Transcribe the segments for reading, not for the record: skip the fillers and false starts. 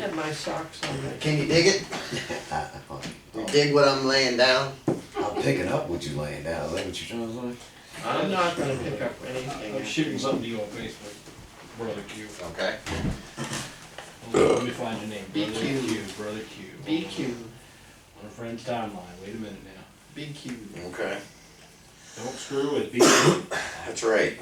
had my socks on. Can you dig it? You dig what I'm laying down? I'm picking up what you laying down. Is that what you're trying to say? I'm not gonna pick up anything. I'm shooting something to you on Facebook, Brother Q. Okay. Let me find your name. Brother BQ. Q, Brother Q. BQ, On a friend's timeline. Wait a minute now. BQ. Okay. Don't screw with BQ. That's right.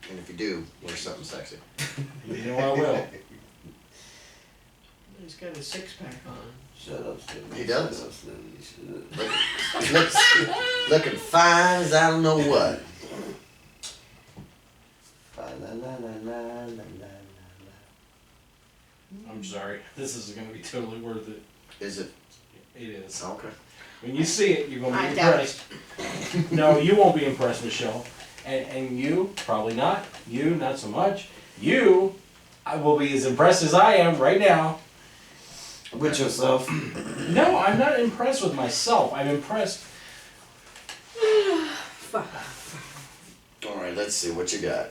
And if you do, wear something sexy. You know I will. He's got a six-pack on. Shut up, Slim. He does. Shut up, Slim. Shut up. He looking fine as I don't know what. La la la la la la la. I'm sorry. This is gonna be totally worth it. Is it? It is. Okay. When you see it, you're gonna be I doubt impressed. No, you won't be impressed, Michelle. And you, probably not. You, not so much. You, I will be as impressed as I am right now. With yourself. No, I'm not impressed with myself. I'm impressed. Fuck. Alright, let's see what you got.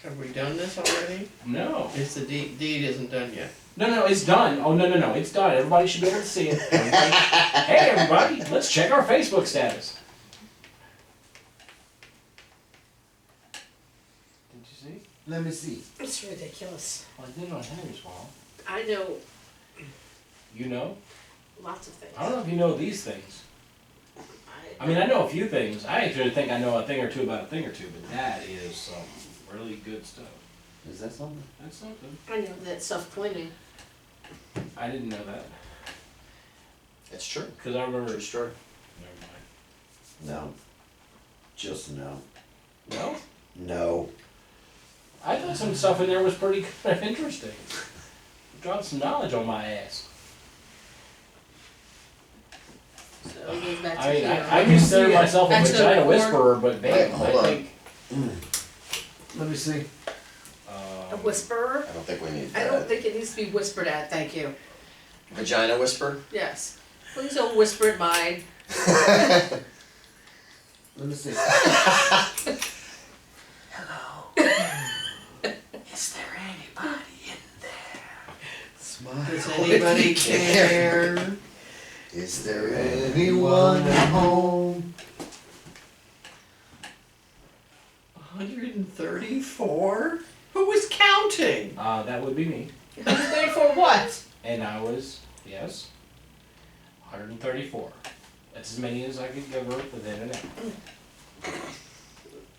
Have we done this already? No. It's the deed isn't done yet. No, it's done. Oh, no, it's done. Everybody should be able to see it. Hey, everybody, let's check our Facebook status. Did you see? Let me see. It's ridiculous. Well, I did it on Henry's wall. I know You know? lots of things. I don't know if you know these things. I mean, I know a few things. I actually think I know a thing or two about a thing or two, but that is some really good stuff. Is that something? That's something. I know that self-cleaning. I didn't know that. It's true. Because I remember... True story. Never No. Just no. mind. No? No. I thought some stuff in there was pretty kind of interesting. Dropped some knowledge on my ass. So it goes back to I mean, here. I consider myself a Back to the vagina board. whisperer, but Wait, damn, hold I on. think... Let me see. A whisperer? I don't think we need I don't that. think it needs to be whispered at, thank you. Vagina whisper? Yes. Please don't whisper at mine. Let me see. Is there anybody in there? Smile. Does anybody care? Is there Anyone at home? 134? Who was counting? That would be me. Wait for what? And I was, yes, 134. That's as many as I could give her within an hour.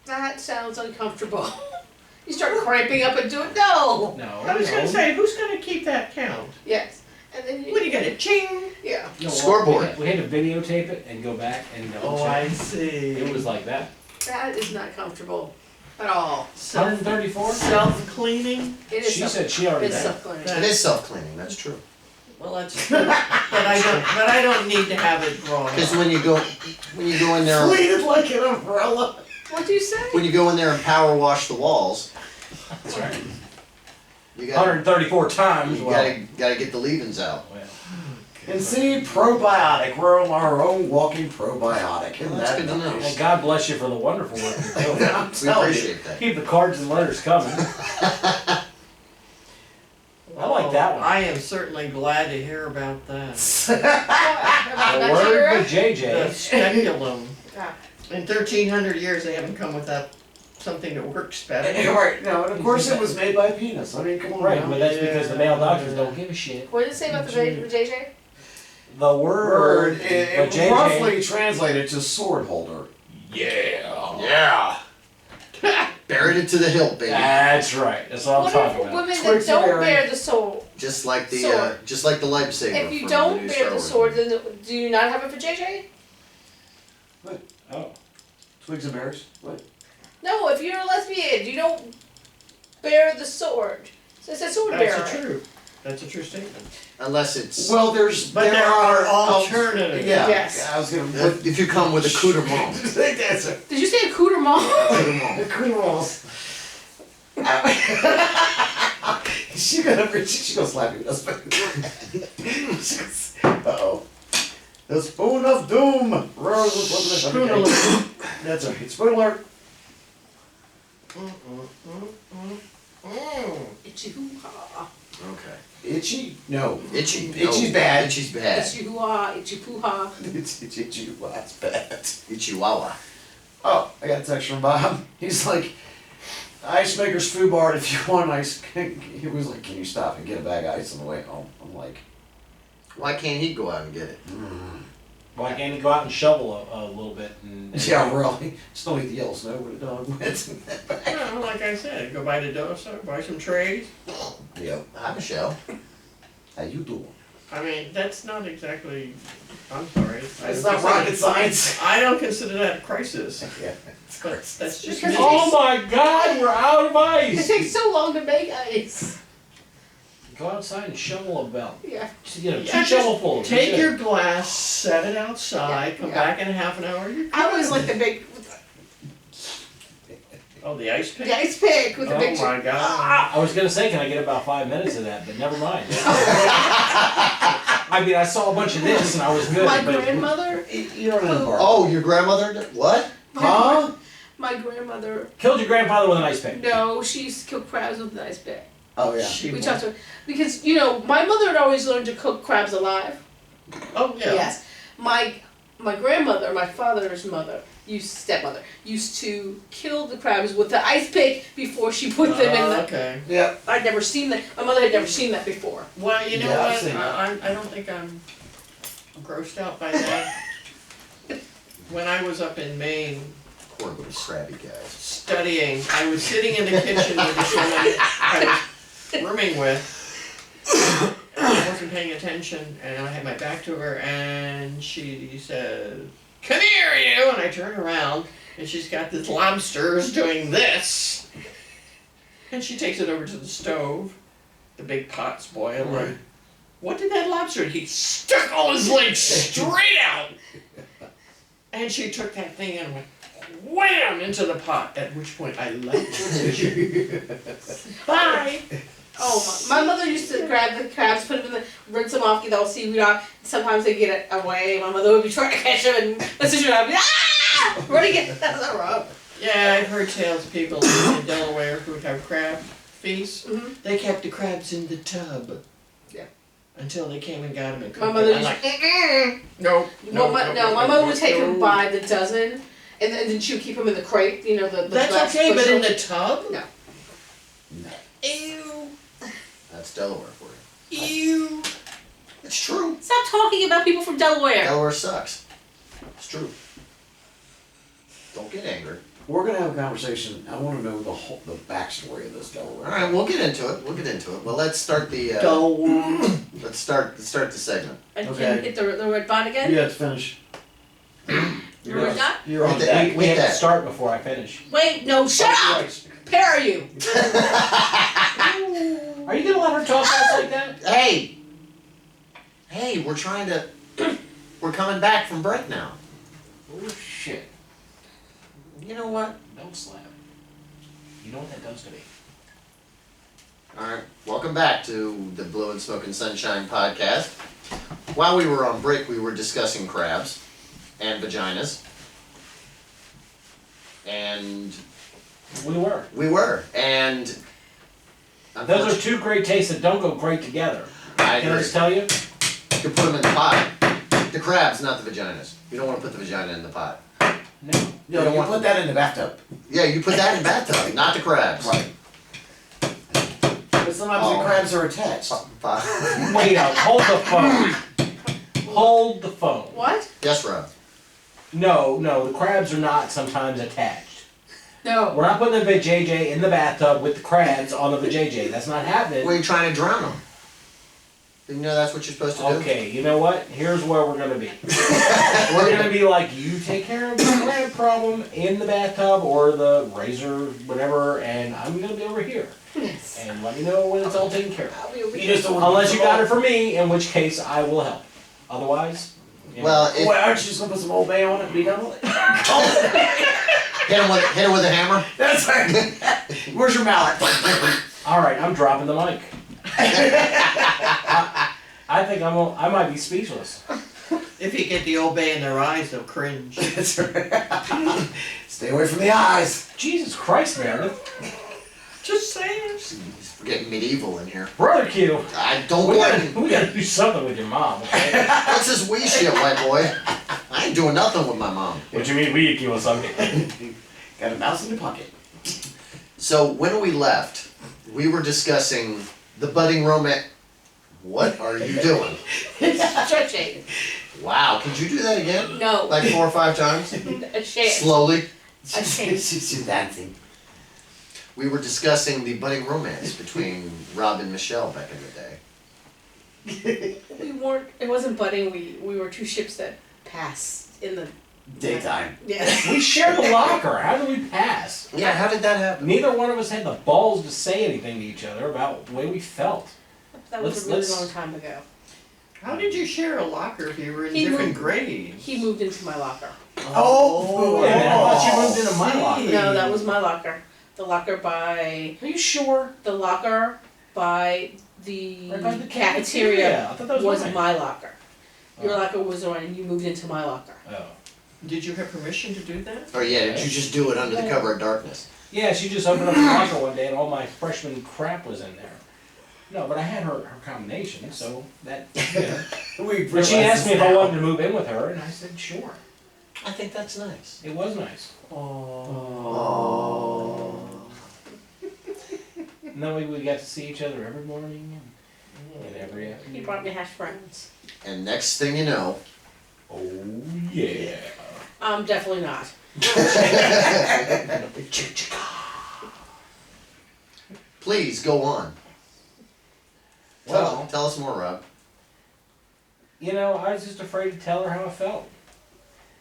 That sounds uncomfortable. You start cramping up and do it. No. No, I was gonna no. say, who's gonna keep that count? Yes. And then What, you got a ching? Yeah. No, well, Scoreboard. we had to videotape it and go back and double Oh, I check. see. It was like that. That is not comfortable at all. 134? Self-cleaning? It is She said she already it's did. self-cleaning. It is self-cleaning, that's true. Well, that's true. But I don't need to have it drawn Because up. when you go in there, Pleated like an umbrella. What'd you say? when you go in there and power wash the walls, That's right. you gotta, 134 times. you Well, gotta get the leavings out. well, And see, probiotic. We're our own walking probiotic. Isn't That's that good to know. and God bless you for the wonderful work you're doing. I'm We telling you. appreciate that. Keep the cards and letters coming. I like that one. I am certainly glad to hear about that. About The word Nigeria? with The JJ. speculum. Ah. In 1300 years, they haven't come with something that works better. Right, no, and of course it was made by penis. I mean, come on Right, now. but that's because the male doctors don't give a shit. What did it say about the JJ? The Word, word, it JJ. roughly translated to sword holder. Yeah. Yeah. Buried it to the hilt, baby. That's right. That's what I'm What talking if about. women that Twigs and don't berries. bear the sword? Just like the Sword. lightsaber. If you from don't new bear Star the Wars sword, movie. then do you not have it for JJ? Oh. Twigs and berries? What? No, if you're a lesbian, you don't bear the sword. So it says sword bearer. That's a true statement. Unless it's Well, there there are alternatives. Yeah, Yes. I was gonna put. if you come with a accoutrement. That's a Did you say accoutrement? the criminals. She gonna slap you. Uh oh. The spoon of doom. Spoonaloo. That's okay. Spoiler alert. Itchy hoo-ha. Okay. Itchy? No. Itchy. Itchy's No, bad. Itchy's bad. Itchy hoo-ha, itchy poo-ha. It's itchy. Well, that's bad. Itchy wawa. Oh, I got a text from Bob. He's like, Ice Maker's Food Bar, if you want ice. He was like, can you stop and get a bag of ice on the way home? I'm like, Why can't he go out and get it? Why can't he go out and shovel a little bit? And yeah, really. Just don't eat the yellow snow with a dog went. Well, like I said, go buy the dosa, buy some trays. Yep. Hi, Michelle. How you doing? I mean, that's not exactly, I'm sorry. It's not rocket science. I don't consider that a crisis. Yeah. But that's just Because me. oh my God, we're out of It ice. takes so long to make ice. Go outside and shovel a belt. Yeah. You know, Yeah, two shovelfuls. Take your glass, set it outside, come back in half an hour, you're I was good. like the big, Oh, the ice pick? the ice pick with the Oh big. my god. I was gonna say, can I get about 5 minutes of that? But never mind. I mean, I saw a bunch of this and I was good. My but grandmother. You don't know the part. Oh, your grandmother did what? Huh? My grandmother. Killed your grandfather with an ice pick. No, she used to kill crabs with an ice pick. Oh, yeah. She We won't. talked to her because my mother had always learned to cook crabs alive. Oh, yeah. Yes. My grandmother, my father's mother, stepmother, used to kill the crabs with the ice pick before she put them in the. Okay. Yeah. I'd never seen that. My mother had never seen that before. Well, you know Yeah, I've what? seen that. I don't think I'm grossed out by that. When I was up in Maine Poor little crabby guys. studying, I was sitting in the kitchen with this woman I was rooming with. And I wasn't paying attention, and I had my back to her, and she said, "Come here, you!" And I turn around, and she's got this lobsters doing this. And she takes it over to the stove. The big pot's boiling. Right. What did that lobster? He stuck all his legs straight out. And she took that thing and went wham into the pot. At which point I left the kitchen. Bye. Oh, my mother used to grab the crabs, put them in the, rinse them off, get all seaweed off. Sometimes they get away. My mother would be trying to catch them, and my sister would be running it. That's not wrong. Yeah, I've heard tales of people in Delaware who would have crab feasts. Mhm. They kept the crabs in the tub. Yeah. Until they came and got them and cooked My mother them. used I'm to. like, no, My mother would take them by the dozen, and then she would keep them in the crate. You know the. That's glass okay, but bushel. in the tub? No. Ew. That's Delaware for you. Ew. It's true. Stop talking about people from Delaware. Delaware sucks. It's true. Don't get angry. We're going to have a conversation. I want to know the backstory of this Delaware. All right, we'll get into it. Well, let's start the. Delaware. Let's start the segment. And Okay. can you hit the red button again? You have to finish. The red dot? You're on Hit deck. We Hit have to that. start before I finish. Wait, no, shut up! Right. Pair are you? Are you gonna let her talk to us like that? Hey, we're trying to. We're coming back from break now. Oh shit! You know what? Don't slap. You know what that does to me. All right, welcome back to the Blue and Smoke and Sunshine podcast. While we were on break, we were discussing crabs and vaginas, and We were. and Those are two great tastes that don't go great together. I Can I agree. just tell you? You can put them in the pot. The crabs, not the vaginas. You don't want to put the vagina in the pot. No. No, you put that in the bathtub. Yeah, you put that in the bathtub, not the crabs. Right. But sometimes Oh. the crabs are attached. Wait out. Hold the phone. Hold the phone. What? Yes, Rob. No, the crabs are not sometimes attached. No. We're not putting the vajayjay in the bathtub with the crabs on the vajayjay. That's not happening. Well, you're trying to drown them. Didn't you know that's what you're supposed to do? Okay, you know what? Here's where we're gonna be. We're gonna be like, you take care of the crab problem in the bathtub or the razor, whatever, and I'm gonna be over here. Yes. And let me know when it's all taken care of. I'll be over You here. just don't want Unless you got it for me, in which case I will help. Otherwise, you know. Well, Boy, aren't you just going to put some Old Bay on it and be done with it? hit him with a hammer. That's right. Where's your mallet? All right, I'm dropping the mic. I think I might be speechless. If you get the old bay in their eyes, they'll cringe. That's right. Stay away from the eyes. Jesus Christ, Meredith. Just saying. We're getting medieval in here. Brother Q. I don't We blame. gotta do something with your mom, okay? What's this we shit, white boy? I ain't doing nothing with my mom. What you mean we Q or something? Got a mouse in your pocket. So when we left, we were discussing the budding romance. What are you doing? Stretching. Wow, could you do that again? No. Like 4 or 5 times? A chance. Slowly. A chance. She's dancing. We were discussing the budding romance between Rob and Michelle back in the day. We weren't. It wasn't budding. We were two ships that passed in the. Daytime. Yeah. We shared a locker. How did we pass? Yeah, how did that happen? Neither one of us had the balls to say anything to each other about the way we felt. That was Let's- a really let's- long time ago. How did you share a locker if you were in He different moved- grades? He moved into my locker. Oh, Wait a minute, I thought you moved into my locker. No, that was my locker. The locker by Are you sure? the Right by the cafeteria I thought that was was mine. my locker. Your Oh. locker was the one, and you moved into my locker. Oh. Did you have permission to do that? Or yeah, did you just do it under the cover of darkness? Yeah, she just opened up the locker one day and all my freshman crap was in there. No, but I had her combination, so that, you know. But she asked me if I wanted to move in with her, and I said sure. I think that's nice. It was nice. Oh. And then we got to see each other every morning and every He afternoon. brought me hash browns. And next thing you know, Oh yeah. Definitely not. please go on. Well, Tell us more, Rob. you know, I was just afraid to tell her how I felt.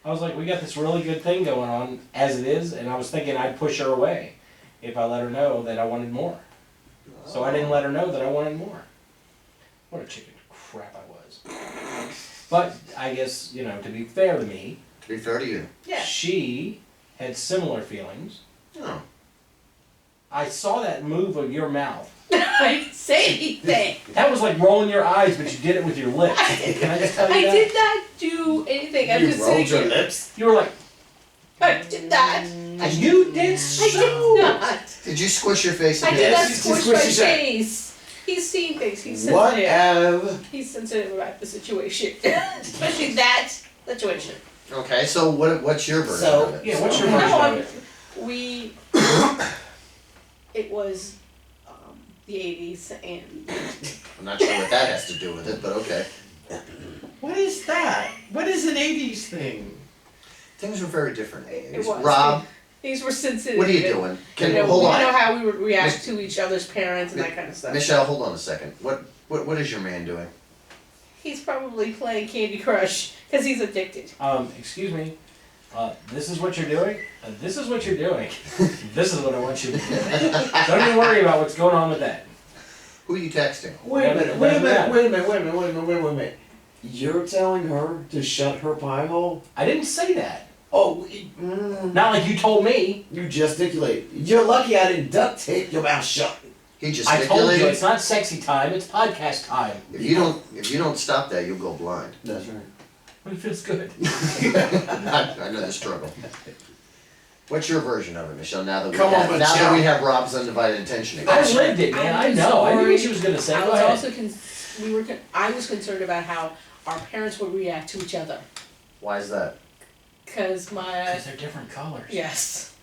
I was like, we got this really good thing going on as it is, and I was thinking I'd push her away if I let her know that I wanted more. So I didn't let her know that I wanted more. What a chicken crap I was. But I guess, you know, to be fair to me, To be fair to you. Yeah. she had similar feelings. Oh. I saw that move of your mouth. I didn't say anything. That was like rolling your eyes, but you did it with your lips. Can I just tell you I that? did not do anything. I'm You just rolled sitting your here. lips. You were like, I did not. you did I so. did not. Did you squish your face I again? did not Yes, squish squish my your shut. face. He's seen things. He's sensitive. Whatever. He's sensitive about the situation, especially that situation. Okay, so what's your version So- of it? Yeah, what's your No, version of it? we. It was the 80s, and I'm not sure what that has to do with it, but okay. What is that? What is an 80s thing? Things were very different. it was. Rob, Things were sensitive. what are you and, doing? You Can know, hold we on. know how we would react to each other's parents and that kind of stuff. Michelle, hold on a second. What is your man doing? He's probably playing Candy Crush because he's addicted. Excuse me. This is what you're doing? This is what you're doing. This is what I want you to do. Don't even worry about what's going on with that. Who are you texting? Wait a minute, wait a minute, wait a minute, wait a minute, wait a minute, wait a minute. You're telling her to shut her pie hole? I didn't say that. Oh, Not like you told me. you gesticulate. You're lucky I didn't duct tape your mouth shut. He I told you gesticulated. it's not sexy time, it's podcast time. If you don't stop that, you'll go blind. That's right. But it feels good. I know the struggle. What's your version of it, Michelle? Now that Come on, now Michelle. that we have Rob's undivided attention again. I lived it, man. I know. I knew what she was gonna say. I Go was ahead. also I was concerned about how our parents would react to each other Why is that? because my Because they're different colors. yes,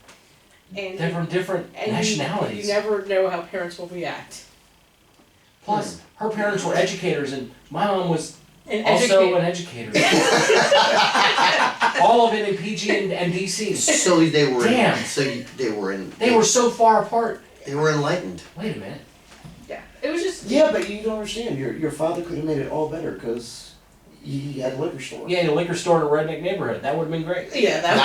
and They're from different and nationalities. You never know how parents will react. Plus, her parents were educators, and my mom was And also educate. an educator. All of it in PG and DC. So they were. Damn. They They were so far apart. They were enlightened. Wait a minute. Yeah, it was just Yeah, but you don't understand. Your father could have made it all better because he had a liquor store. Yeah, in a liquor store in a redneck neighborhood. That would have been great. yeah. That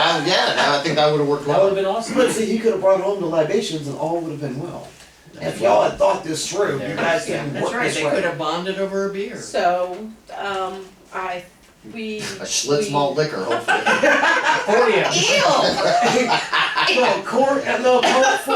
Now I think that would have worked That would have well. been awesome. But see, he could have brought home the libations and all would have been well. If y'all had thought this through, you guys Yeah, didn't that's work right. this They way. could have bonded over a beer. so we A Schlitz we- malt liquor, hopefully. 40 of them. Ew! No, court, no, court 45.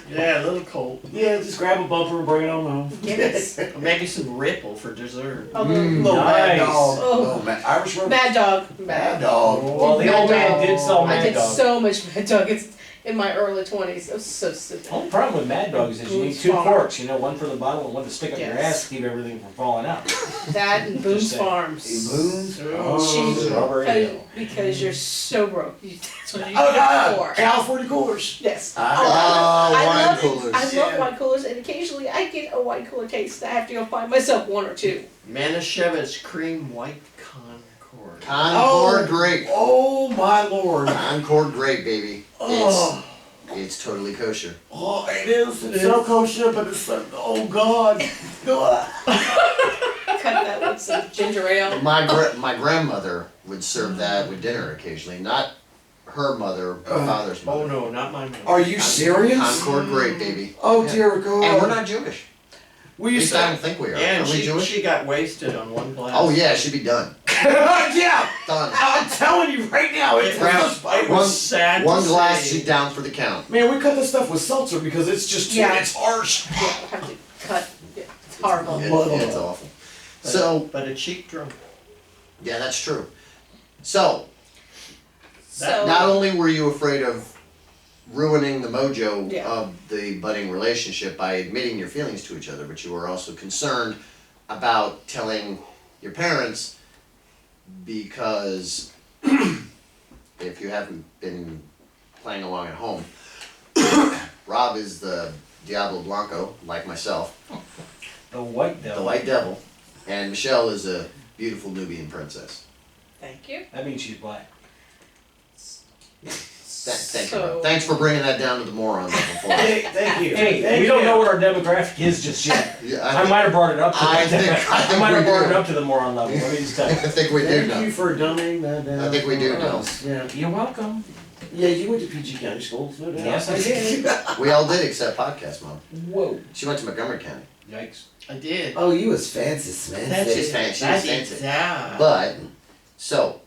Ew! Yeah, a little cold. Yeah, just grab a bumper and bring it on home. Guinness. Or maybe some Ripple for dessert. Oh, Little Mad Nice. Dog. Oh. Oh, man. Irish rub. Mad Dog. Mad Dog. Well, the Mad old man Dog. did sell I Mad did Dog. so much Mad Dog. It's in my early 20s. It was so stupid. The only problem with Mad Dogs is you need Boone's two Farm. forks, one for the bottle and one to stick up your Yes. ass to keep everything from falling out. That and Boone's saying. Farms. Boons. Cheese. Strawberry Hill. Because you're so broke. That's what you Oh, get for. California coolers. Yes. Ah. Oh, I wine love it. coolers. I love Yeah. wine coolers, and occasionally I get a wine cooler case. I have to go find myself one or two. Manischewitz cream white Concord. Concord grape. Oh my lord. Concord grape, baby. Oh, It's totally kosher. oh it is. It's so kosher, but it's so, oh god. God. Cut that with some ginger ale. My grandmother would serve that with dinner occasionally. Not her mother, her father's Oh mother. no, not my mother. Are you serious? Concord grape, baby. Oh dear god. And we're not Jewish. We At used least I to. don't think we are. Yeah, and Are we Jewish? she got wasted on one glass. Oh yeah, she'd be done. Yeah. Done. I'm telling you right now, It was One- sad One to glass, say. she's down for the count. Man, we cut this stuff with seltzer because it's just too, Yeah. it's harsh. Yeah, I have to cut. Yeah, it's horrible. It's awful. But- So but a cheap drunk. yeah, that's true. So So, not only were you afraid of ruining the mojo Yeah. of the budding relationship by admitting your feelings to each other, but you were also concerned about telling your parents because if you haven't been playing along at home, Rob is the Diablo Blanco, like myself, The White Devil. the White Devil, and Michelle is a beautiful Nubian princess. thank you. That means she's black. Thank you, Rob. Thanks for bringing that down to the moron level for us. Hey, thank you. Hey, Thank we don't you. know what our demographic is just yet. Yeah, I might have brought it up to I the, think- I think might have we brought do. it up to the moron level. Let me just tell I you. think we do Thank know. you for dumbing that down. I think we do for know. us. Yeah. You're welcome. Yeah, you went to PG County schools, no doubt. Yes, I did. We all did except podcast mom. Whoa. She went to Montgomery County. Yikes. I did. Oh, you was fancy, Smith. She's fancy. That's She's fancy. yeah. But so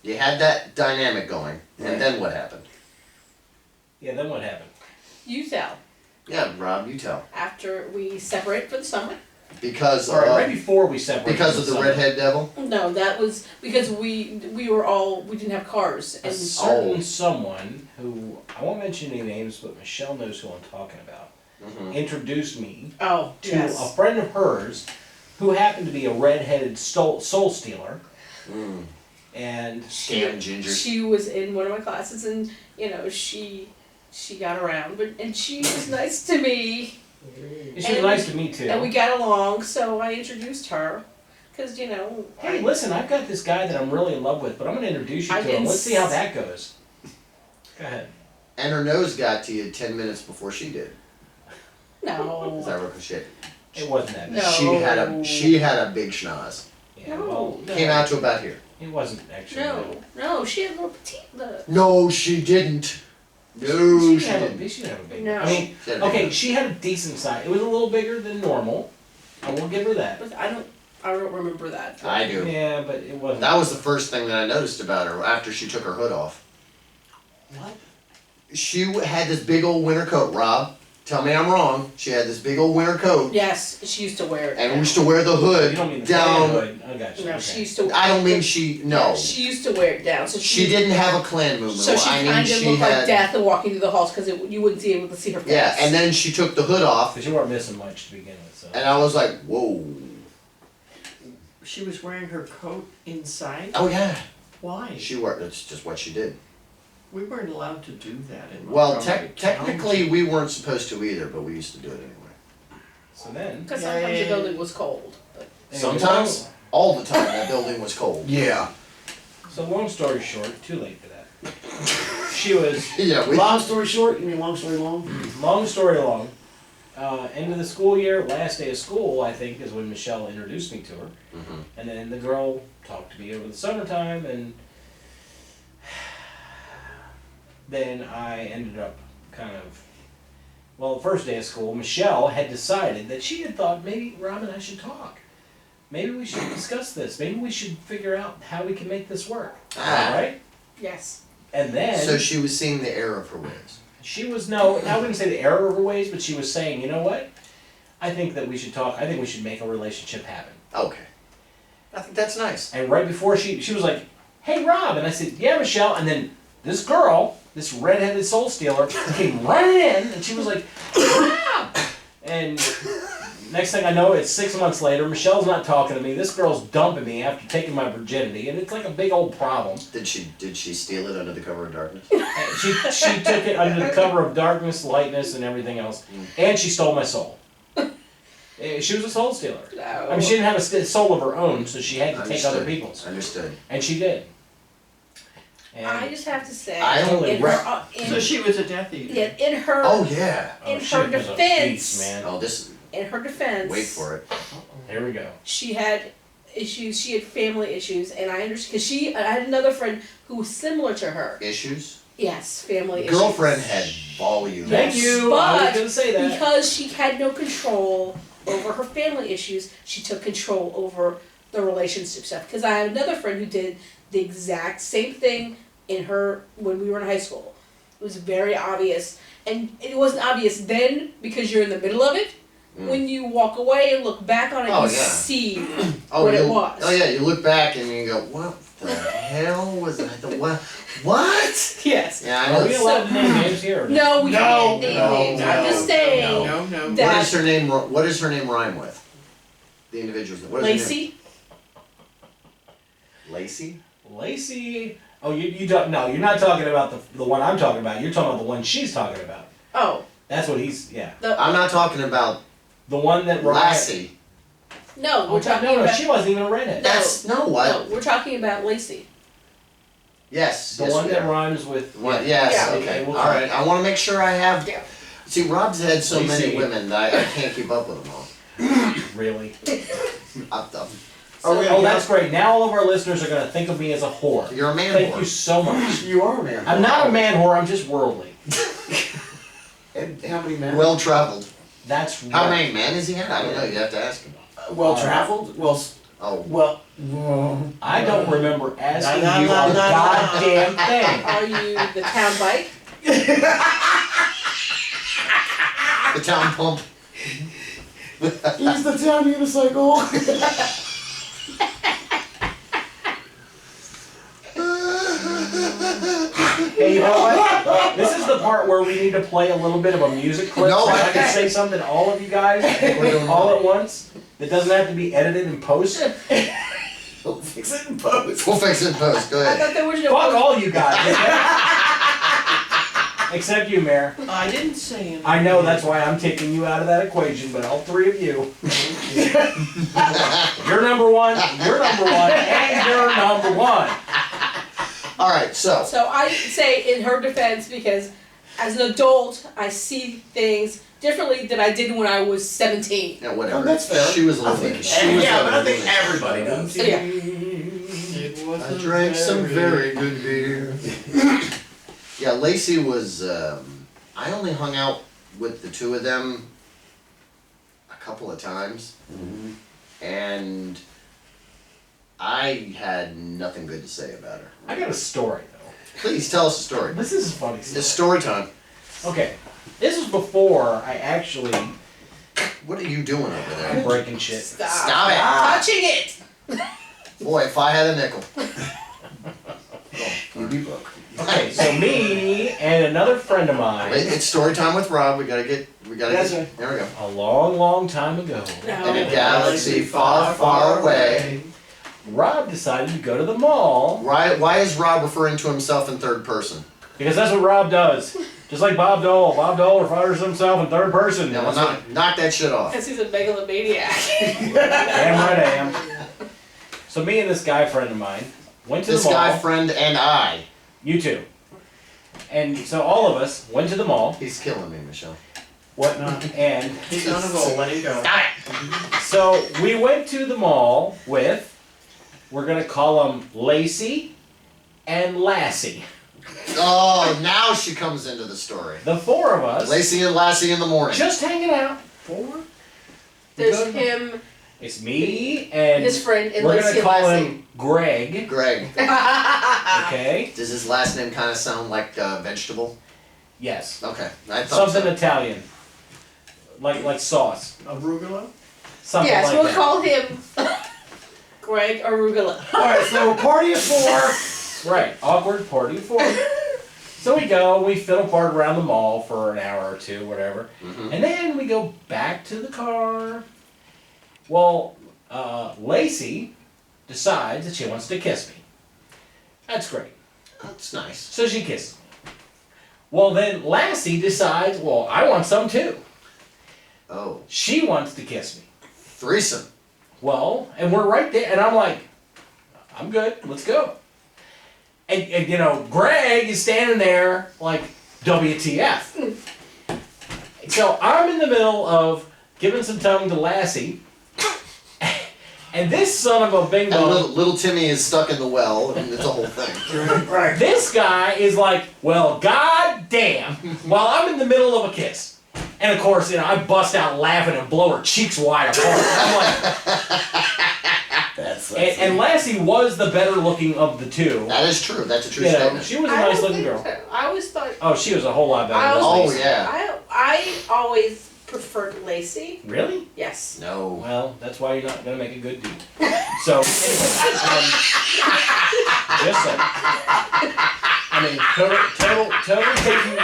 you had that dynamic going, Right. and then what happened? Yeah, then what happened? You tell. Yeah, Rob, you tell. After we separate for the summer. Because All right, right of before we separated. because of the summer, redhead devil. No, that was because we didn't have cars A and certain someone who, I won't mention any names, but Michelle knows who I'm talking about, Mm-hmm. introduced me oh to yes. a friend of hers who happened to be a redheaded soul stealer. Mm. And Scam ginger. She was in one of my classes, and she got around, and she was nice to me, she was And- nice to me too. and we got along. So I introduced her, because Hey, listen, I've got this guy that I'm really in love with, but I'm going to introduce you I to him. didn't Let's see how that goes. Go ahead. And her nose got to you 10 minutes before she did. Is no, that real shit? It wasn't that bad. No. She had a big schnoz. Yeah, No. well, no, Came out to about here. It wasn't actually. no, she had a little petite. No, she didn't. No, She she didn't have a, didn't. she didn't have a big. No. I mean, She had a big okay, nose. she had a decent size. It was a little bigger than normal. I will give her that. But I don't remember that. I do. Yeah, but it wasn't. That was the first thing that I noticed about her after she took her hood off. What? She had this big old winter coat, Rob. Tell me I'm wrong. She had this big old winter coat, Yes, she used to wear it. and we used to wear the hood You don't mean the down. hood. I got you. No, okay. she used to. I don't mean she. No, Yeah, she used to wear it down, so she didn't have a Klan movement. So she I mean, kind of she looked had. like death and walking through the halls because you wouldn't be able to see her face. Yeah, and then she took the hood off, Because you weren't missing much to begin with. So. and I was like, whoa. She was wearing her coat inside? Oh yeah. Why? She wore. That's just what she did. We weren't allowed to do that in Well, Montgomery technically County. we weren't supposed to either, but we used to do it anyway. So then. Because Yeah, sometimes yeah, the yeah. building was cold. But Sometimes, all the time, that building was cold. Yeah. So long story short, too late for that. She was. Yeah, we. Long story short, you mean long story long? Long story long. End of the school year, last day of school, I think, is when Michelle introduced me to her. Mhm. And then the girl talked to me over the summertime, and then I ended up kind of, well, the first day of school, Michelle had decided that she had thought maybe Rob and I should talk. Maybe we should discuss this. Maybe we should figure out how we can make this work. Ah. Right? yes. And then, So she was seeing the error of her ways. she was I wouldn't say the error of her ways, but she was saying, you know what? I think that we should talk. I think we should make a relationship happen. Okay. I think that's nice. And right before she was like, "Hey, Rob," and I said, "Yeah, Michelle." And then this girl, this redheaded soul stealer, came running in, and she was like, "Rob!" And next thing I know, it's 6 months later. Michelle's not talking to me. This girl's dumping me after taking my virginity, and it's like a big old problem. Did she steal it under the cover of darkness? And she took it under the cover of darkness, lightness, and everything else, and she stole my soul. She was a soul stealer. No. I mean, she didn't have a soul of her own, so she had to take other Understood. people's, Understood. and she did. And I just have to say, I only in her, So she was a Death Eater. yeah, in her, Oh yeah. in she her was a defense, beast, man. Oh, this. in her defense, Wait for it. Here we go. she had issues. She had family issues, and I understand because I had another friend who was similar to her. Issues. Yes, family issues. Girlfriend had volume. Thank Yes, you. I was but gonna say that. because she had no control over her family issues, she took control over the relationship stuff. Because I had another friend who did the exact same thing in her when we were in high school. It was very obvious, and it wasn't obvious then because you're in the middle of it. When you walk away and look back on it, Oh, you yeah. see Oh, what it you- was. Oh yeah, you look back and you go, what the hell was that? What? What? Yes. Yeah, I Are know. we allowed to name names here? or No, we No, can't name no, names. I'm no, just saying. No, no. That- What is her name? What does her name rhyme with? The individual's name. What is her name? Lacey. Lacey. Lacey. Oh, you don't. No, you're not talking about the one I'm talking about. You're talking about the one she's talking about. Oh, That's what he's. Yeah. I'm not talking about The one that Lassie. no, Oh, we're talking no, about. she wasn't even a redhead. That's no what? No, we're talking about Lacey. Yes. The yes, one we that are. rhymes with. What? Yes. Yeah. Okay. we'll All try. right. I want to make sure I have. Yeah. See, Rob's had so Lacey. many women that I can't keep up with them all. Really. So, That's great. Now all of our listeners are going to think of me as a whore. You're a man Thank whore. you so much. You are a man. I'm not a man whore. I'm just worldly. And how many men? Well traveled. That's right. How many men is he had? I don't know. You have to ask him. Well traveled. Oh. Well. I don't remember asking La, la, you la, a la, la. goddamn thing. are you the town bike? The town pump. He's the town unicycle. Hey, you know what? This is the part where we need to play a little bit of a music clip No. so I can say something to all of you guys We're doing all wrong. at once. That doesn't have to be edited in post. We'll fix it in post. We'll fix it in post. Go I ahead. thought there was no. Fuck all you guys. Except you, Mayor. I didn't say anything. I know that's why I'm taking you out of that equation, but all three of you. You're number one, and you're number one. All right. So. So I say in her defense because as an adult I see things differently than I did when I was 17. Yeah, whatever. Oh, that's fair. She was a I little think- bit. She was yeah, a but I little think bit. everybody does. Yeah. It was I drank some very good beer. Yeah, Lacey was. I only hung out with the two of them a couple of times, and I had nothing good to say about her. I got a story though. Please tell us a story. This is a funny story. It's story time. Okay, this was before I actually. What are you doing over I'm there? breaking shit. Stop it. Touching it. Boy, if I had a nickel. You'd be broke. Okay, so me and another friend of mine, It's story time with Rob. We gotta get. That's right. There we go. a long, long time ago, In a galaxy far, far away. Rob decided to go to the mall Why is Rob referring to himself in third person? because that's what Rob does. Just like Bob Dole. Bob Dole refers to himself in third person. Now, knock that shit off. Because he's a megalomaniac. Damn right I am. So me and this guy friend of mine went to This the mall. guy, friend, and I. You too. And so all of us went to the mall, He's killing me, Michelle. whatnot, and He's on a roll, let him go. so we went to the mall with, we're gonna call them Lacey and Lassie. Oh, now she comes into the story. The four of us, Lacey and Lassie in the morning. just hanging out. There's him, It's me and his friend, and we're Lacey gonna and call Lassie. him Greg. Greg. Okay. Does his last name kind of sound like vegetable? Yes. Okay, I thought Something so. Italian. Like sauce. Arugula? Something Yes, like we'll that. call him Greg Arugula. Alright, so party of 4. Right, awkward party of 4. So we go, we fiddle part around the mall for an hour or two, whatever. Mhm. And then we go back to the car. Well, Lacey decides that she wants to kiss me. That's great. That's nice. So she kisses me. Well, then Lassie decides, well, I want some too. Oh, She wants to kiss me. threesome. Well, and we're right there, and I'm like, I'm good, let's go. And you know, Greg is standing there like, WTF. So I'm in the middle of giving some tongue to Lassie, and this son of a bing And bong, little Timmy is stuck in the well, and it's a whole thing. Right. this guy is like, well, god damn, while I'm in the middle of a kiss. And of course, you know, I bust out laughing and blow her cheeks wide apart. I'm like, That's and Lassie was the better looking of the two. That is true. That's a true You know, statement. she was a I nice don't looking think girl. so. I always thought. Oh, she was a whole lot better I than Oh, Lacey. yeah. I always preferred Lacey. Really? Yes. No. Well, that's why you're not gonna make a good dude. So, anyway, just saying. I mean, total taking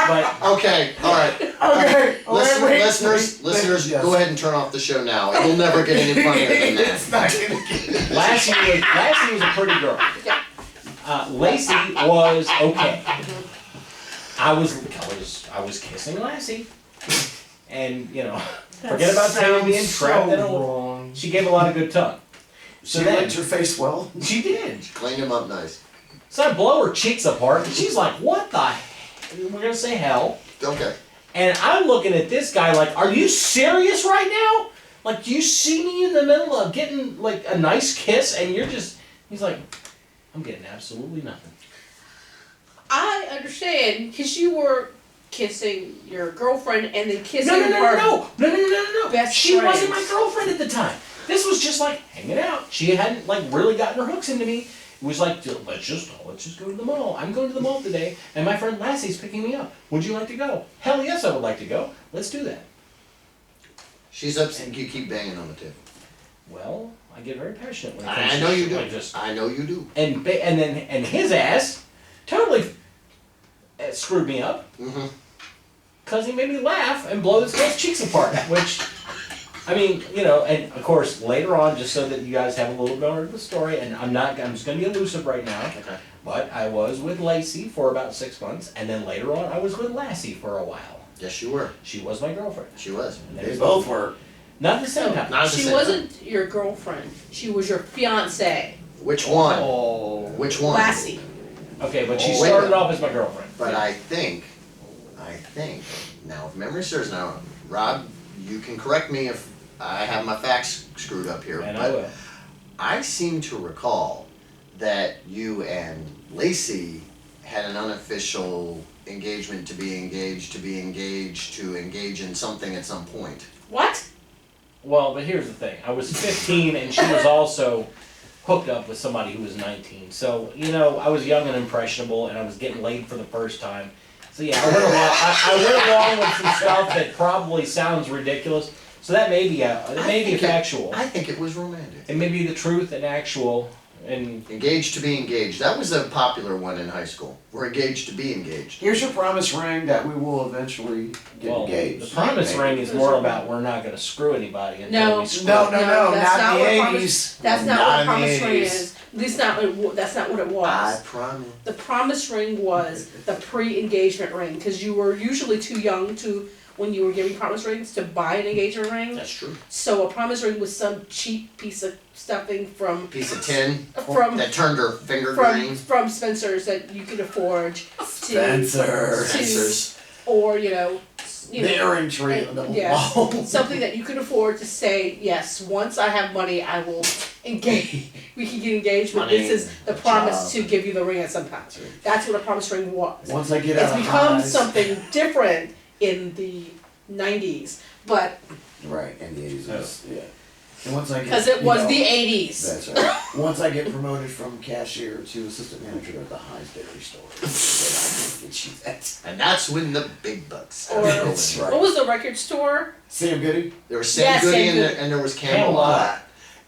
but Okay, alright. Okay. Listeners, Yes. go ahead and turn off the show now. It'll never get any funnier than that. It's not gonna get. Lassie was a pretty girl. Yeah. Lacey was okay. I was kissing Lassie, and you know, forget about Taylor being trapped in a. wrong. She gave a lot of good tongue. So She then licked her face well. she did. Clean him up nice. So I blow her cheeks apart, and she's like, "What the? We're gonna say hell." Okay. And I'm looking at this guy like, "Are you serious right now? Like, do you see me in the middle of getting like a nice kiss, and you're just?" He's like, "I'm getting absolutely nothing." I understand because you were kissing your girlfriend and then kissing No. her. Best She wasn't my friends. girlfriend at the time. This was just like hanging out. She hadn't like really gotten her hooks into me. It was like, let's just go to the mall. I'm going to the mall today, and my friend Lassie's picking me up. Would you like to go? Hell yes, I would like to go. Let's do that. She's upset you keep banging on the table. Well, I get very passionate when it comes I to know you shit do. like this. I know you do. And his ass totally screwed me up Mm-hmm. because he made me laugh and blow this girl's cheeks apart. Which, I mean, you know, and of course later on, just so that you guys have a little more of the story, and I'm just going to be elusive right now. Okay. But I was with Lacey for about 6 months, and then later on I was with Lassie for a while. Yes, you were. She was my girlfriend. She was. And They there's- both were. Not at the same time. Not at the She same wasn't your girlfriend. She was your fiance, time. Which one? Oh. Which one? Lassie. Okay, but she Oh, wait a started minute. off as my girlfriend. But I think, now if memory serves, now Rob, you can correct me if I have my facts screwed up here, And I but will. I seem to recall that you and Lacey had an unofficial engagement to be engaged, to engage in something at some point. What? Well, but here's the thing. I was 15 and she was also hooked up with somebody who was 19. So, you know, I was young and impressionable and I was getting laid for the first time. So yeah, I went along with some stuff that probably sounds ridiculous. So that may be factual. I think it was romantic. It may be the truth and actual and Engaged to be engaged. That was a popular one in high school. We're engaged to be engaged. Here's your promise ring that we will eventually get well, engaged. the promise ring is more about we're not going to screw anybody until No. we screw. No, that's not what in the promise- 80s. That's not what a in the promise ring 80s. is. At least that's not what it was. I promise. The promise ring was the pre-engagement ring because you were usually too young to, when you were giving promise rings, to buy an engagement ring. That's true. So a promise ring was some cheap piece of stuffing from Piece of tin that turned her finger green. from Spencer's that you could afford to, Spencer. Spencer's. or you know, The earring tree in the middle yes, of the wall. something that you could afford to say yes. Once I have money, I will engage. We can get engaged, but Money, this is the a promise job. to give you the ring at some time. That's what a promise ring was. Once I get out It's of become highs. something different in the 90s, but Right, in the 80s. Yeah. And once I get, Because it was you know, the 80s. That's right. Once I get promoted from cashier to assistant manager at the Heinz Dairy Store, then I can get you that. And that's when the big bucks Or- started rolling. That's right. What was the record store? Sam Goody? There was Sam Yeah, Goody Sam and, Goody. and there was Camelot. Camelot.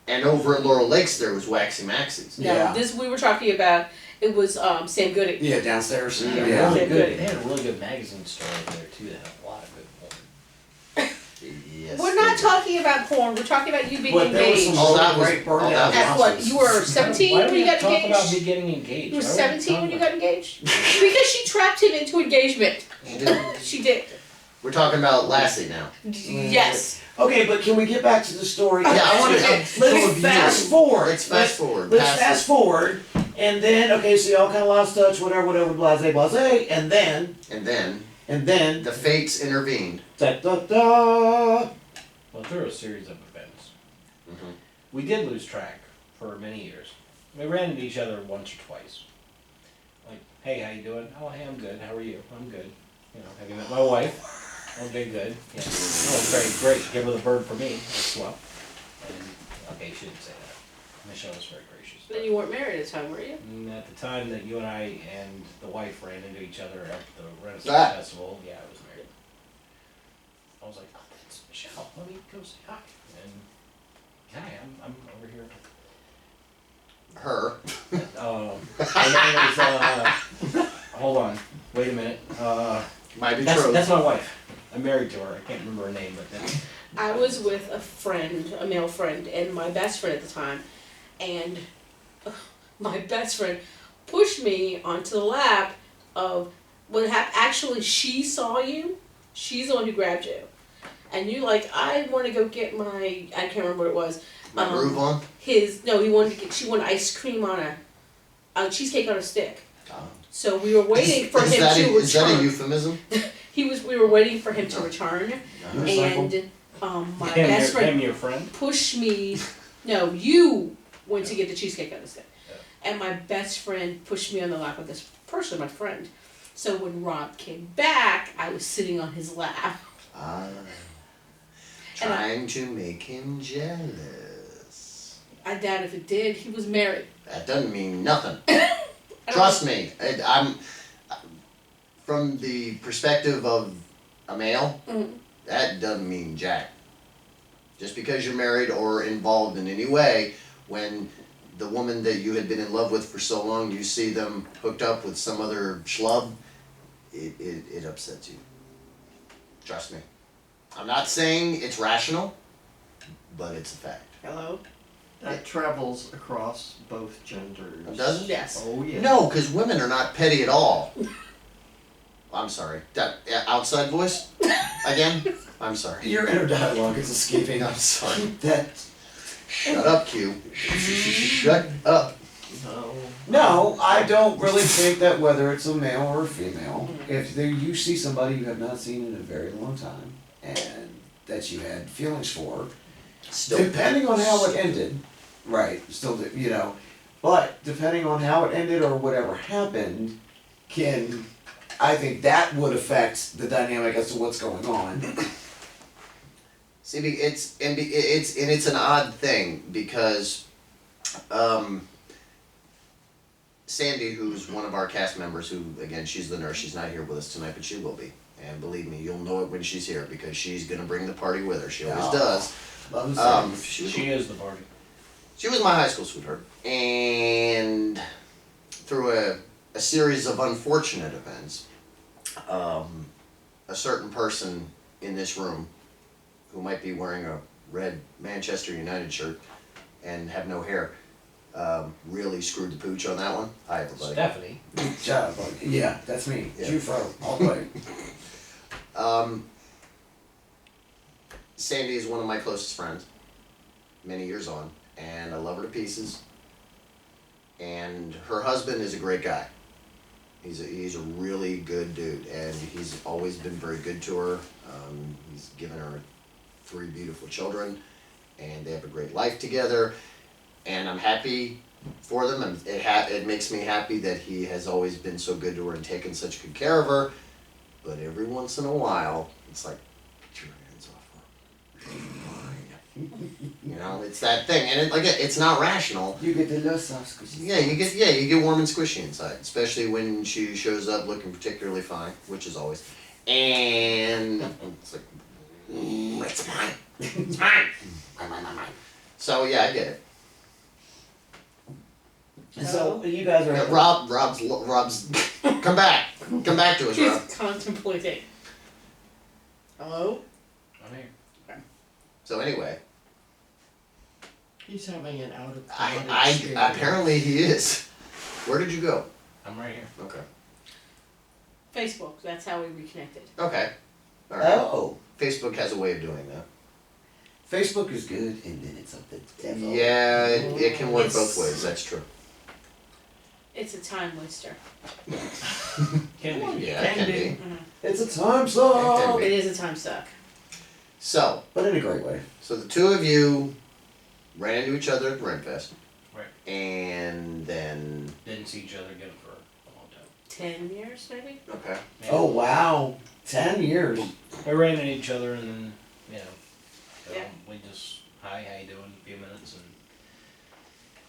And over at Laurel Lakes there was Waxy Maxie's. No, Yeah. this we were talking about. It was Sam Goody. Yeah, downstairs. Yeah. Really Yeah. good. Good. They had a really good magazine store over there too. That had a lot of good porn. Yes. We're they not did. talking about porn. We're talking about you being But there was engaged. some Oh, that was- great burned oh, out that At what? houses. You were 17 Why when do you we got talk about me engaged? getting engaged? You were Why are we 17 when talking you about- got engaged? Because she trapped him into engagement. She did. She did. We're talking about Lassie now. Yes. Okay, but can we get back to the story? Yeah, I wanna- Let's Let's fast forward. Let's fast forward. Let's past fast forward, and then okay, so y'all kind of lost touch, whatever, blase, blase, and then And then the the fates intervened. da da da. Well, through a series of events, Mhm. we did lose track for many years. We ran into each other once or twice. Like, hey, how you doing? Oh, hey, I'm good. How are you? I'm good. You know, have you met my wife? Okay, good. Yeah. Oh, great. Give her the bird for me. That's swell. And okay, she didn't say that. Michelle was very gracious. Then you weren't married at the time, were you? And at the time that you and I and the wife ran into each other at the Renaissance Ah. Festival, yeah, I was married. I was like, oh, that's Michelle. Let me go say hi. And hi, I'm over here. Her. And it was, hold on, wait a minute. My That's betrothed. my wife. I'm married to her. I can't remember her name, but that's, I was with a friend, a male friend, and my best friend at the time, and my best friend pushed me onto the lap of what happened. Actually, she saw you. She's the one who grabbed you, and you like, I want to go get my. I can't remember what it was. My groove on. He wanted to get. She wanted ice cream on a cheesecake on a stick. Oh. So we were waiting for him to return. Is that a euphemism? We were waiting for him to return, Motorcycle? and my him, best friend your friend. pushed me. No, you went to get the cheesecake on the stick, Yeah. and my best friend pushed me on the lap of this person, my friend. So when Rob came back, I was sitting on his lap. Ah. And I- Trying to make him jealous. I doubt if it did. He was married. That doesn't mean nothing. I don't Trust me. I'm from the perspective of a male. Mhm. That doesn't mean jack. Just because you're married or involved in any way, when the woman that you had been in love with for so long, you see them hooked up with some other schlub, it upsets you. Trust me. I'm not saying it's rational, but it's a fact. Hello. That travels across both genders. Does it? Yes. Oh yeah. No, because women are not petty at all. I'm sorry. That outside voice? Again? I'm sorry. Your inner dialogue is escaping. I'm sorry. That Shut up, Q. Shut up. No. no, I don't really think that whether it's a male or a female, if you see somebody you have not seen in a very long time and that you had feelings for, Still. depending on how it ended, right? Still, you know, but depending on how it ended or whatever happened, I think that would affect the dynamic as to what's going on. See, it's an odd thing because Sandy, who's one of our cast members, who again she's the nurse, she's not here with us tonight, but she will be. And believe me, you'll know it when she's here because she's gonna bring the party with her. She always Oh. does. Love and She She is the party. was my high school sweetheart, and through a series of unfortunate events, a certain person in this room who might be wearing a red Manchester United shirt and have no hair really screwed the pooch on that one. Hi, everybody. Stephanie. Good job, buddy. Yeah, that's me. Yeah. Jufro, all the way. Sandy is one of my closest friends, many years on, and I love her to pieces. And her husband is a great guy. He's a really good dude, and he's always been very good to her. He's given her 3 beautiful children, and they have a great life together. And I'm happy for them, and it makes me happy that he has always been so good to her and taken such good care of her. But every once in a while, it's like, get your hands off her. She's mine. You know, it's that thing, and it's not rational. You get the love sauce. Yeah, you get warm and squishy inside, especially when she shows up looking particularly fine, which is always. And it's like, it's mine, it's mine, mine. So yeah, I get it. So you guys are. Rob's, come back to us, Rob. She's contemplating. Hello? I'm here. So anyway, He's having an out of I apparently he is. Where did you go? I'm right here. Okay. Facebook, that's how we reconnected. Okay. All right. Oh, Facebook has a way of doing that. Facebook is good, and then it's up the devil. Yeah, it can work It's- both ways. That's true. It's a time waster. Can be. Yeah, it can be. It's a time It suck, can It is a time suck. So, but in a great way. so the two of you ran into each other at Renfest. Right. And then, Didn't see each other again for a long time. 10 years, maybe? okay. Yeah. Oh wow, 10 years. We ran into each other and then, you know, Yeah. we just, hi, how you doing, a few minutes, and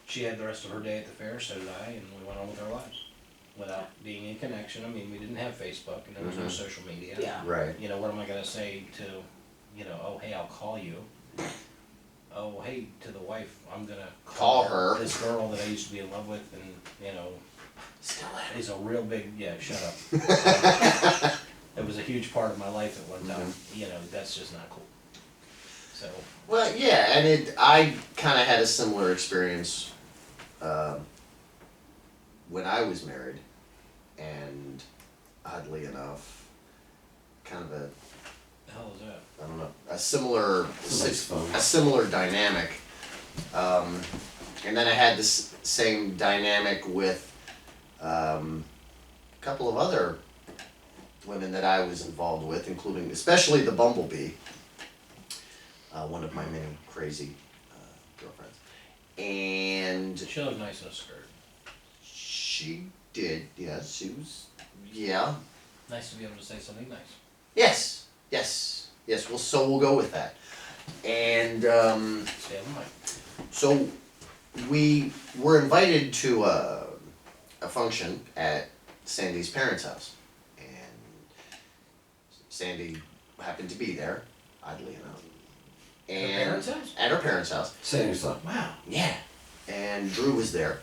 she had the rest of her day at the fair, so did I, and we went on with our lives. Without being in connection, I mean, we didn't have Facebook, and there was no Mhm. social media. Yeah. Right. You know, what am I gonna say to, you know, oh, hey, I'll call you. Oh, hey, to the wife, I'm gonna Call her. This girl that I used to be in love with, and, you know, Still is a real big, yeah, shut up. It was a huge part of my life at one time, you know, that's just not cool. So, Well, yeah, and I kind of had a similar experience when I was married, and oddly enough, kind of a, the hell is that? I don't know, a similar Somebody's phone. a similar dynamic. And then I had this same dynamic with a couple of other women that I was involved with, including especially the Bumblebee, one of my many crazy girlfriends. And She looked nice in a skirt. she did, yes, she was, yeah. Nice to be able to say something nice. Yes, well, so we'll go with that. And Stay on the mic. so we were invited to a function at Sandy's parents' house. And Sandy happened to be there, oddly enough. And Her parents' house? At her parents' house. Say yourself. Wow. Yeah. And Drew was there.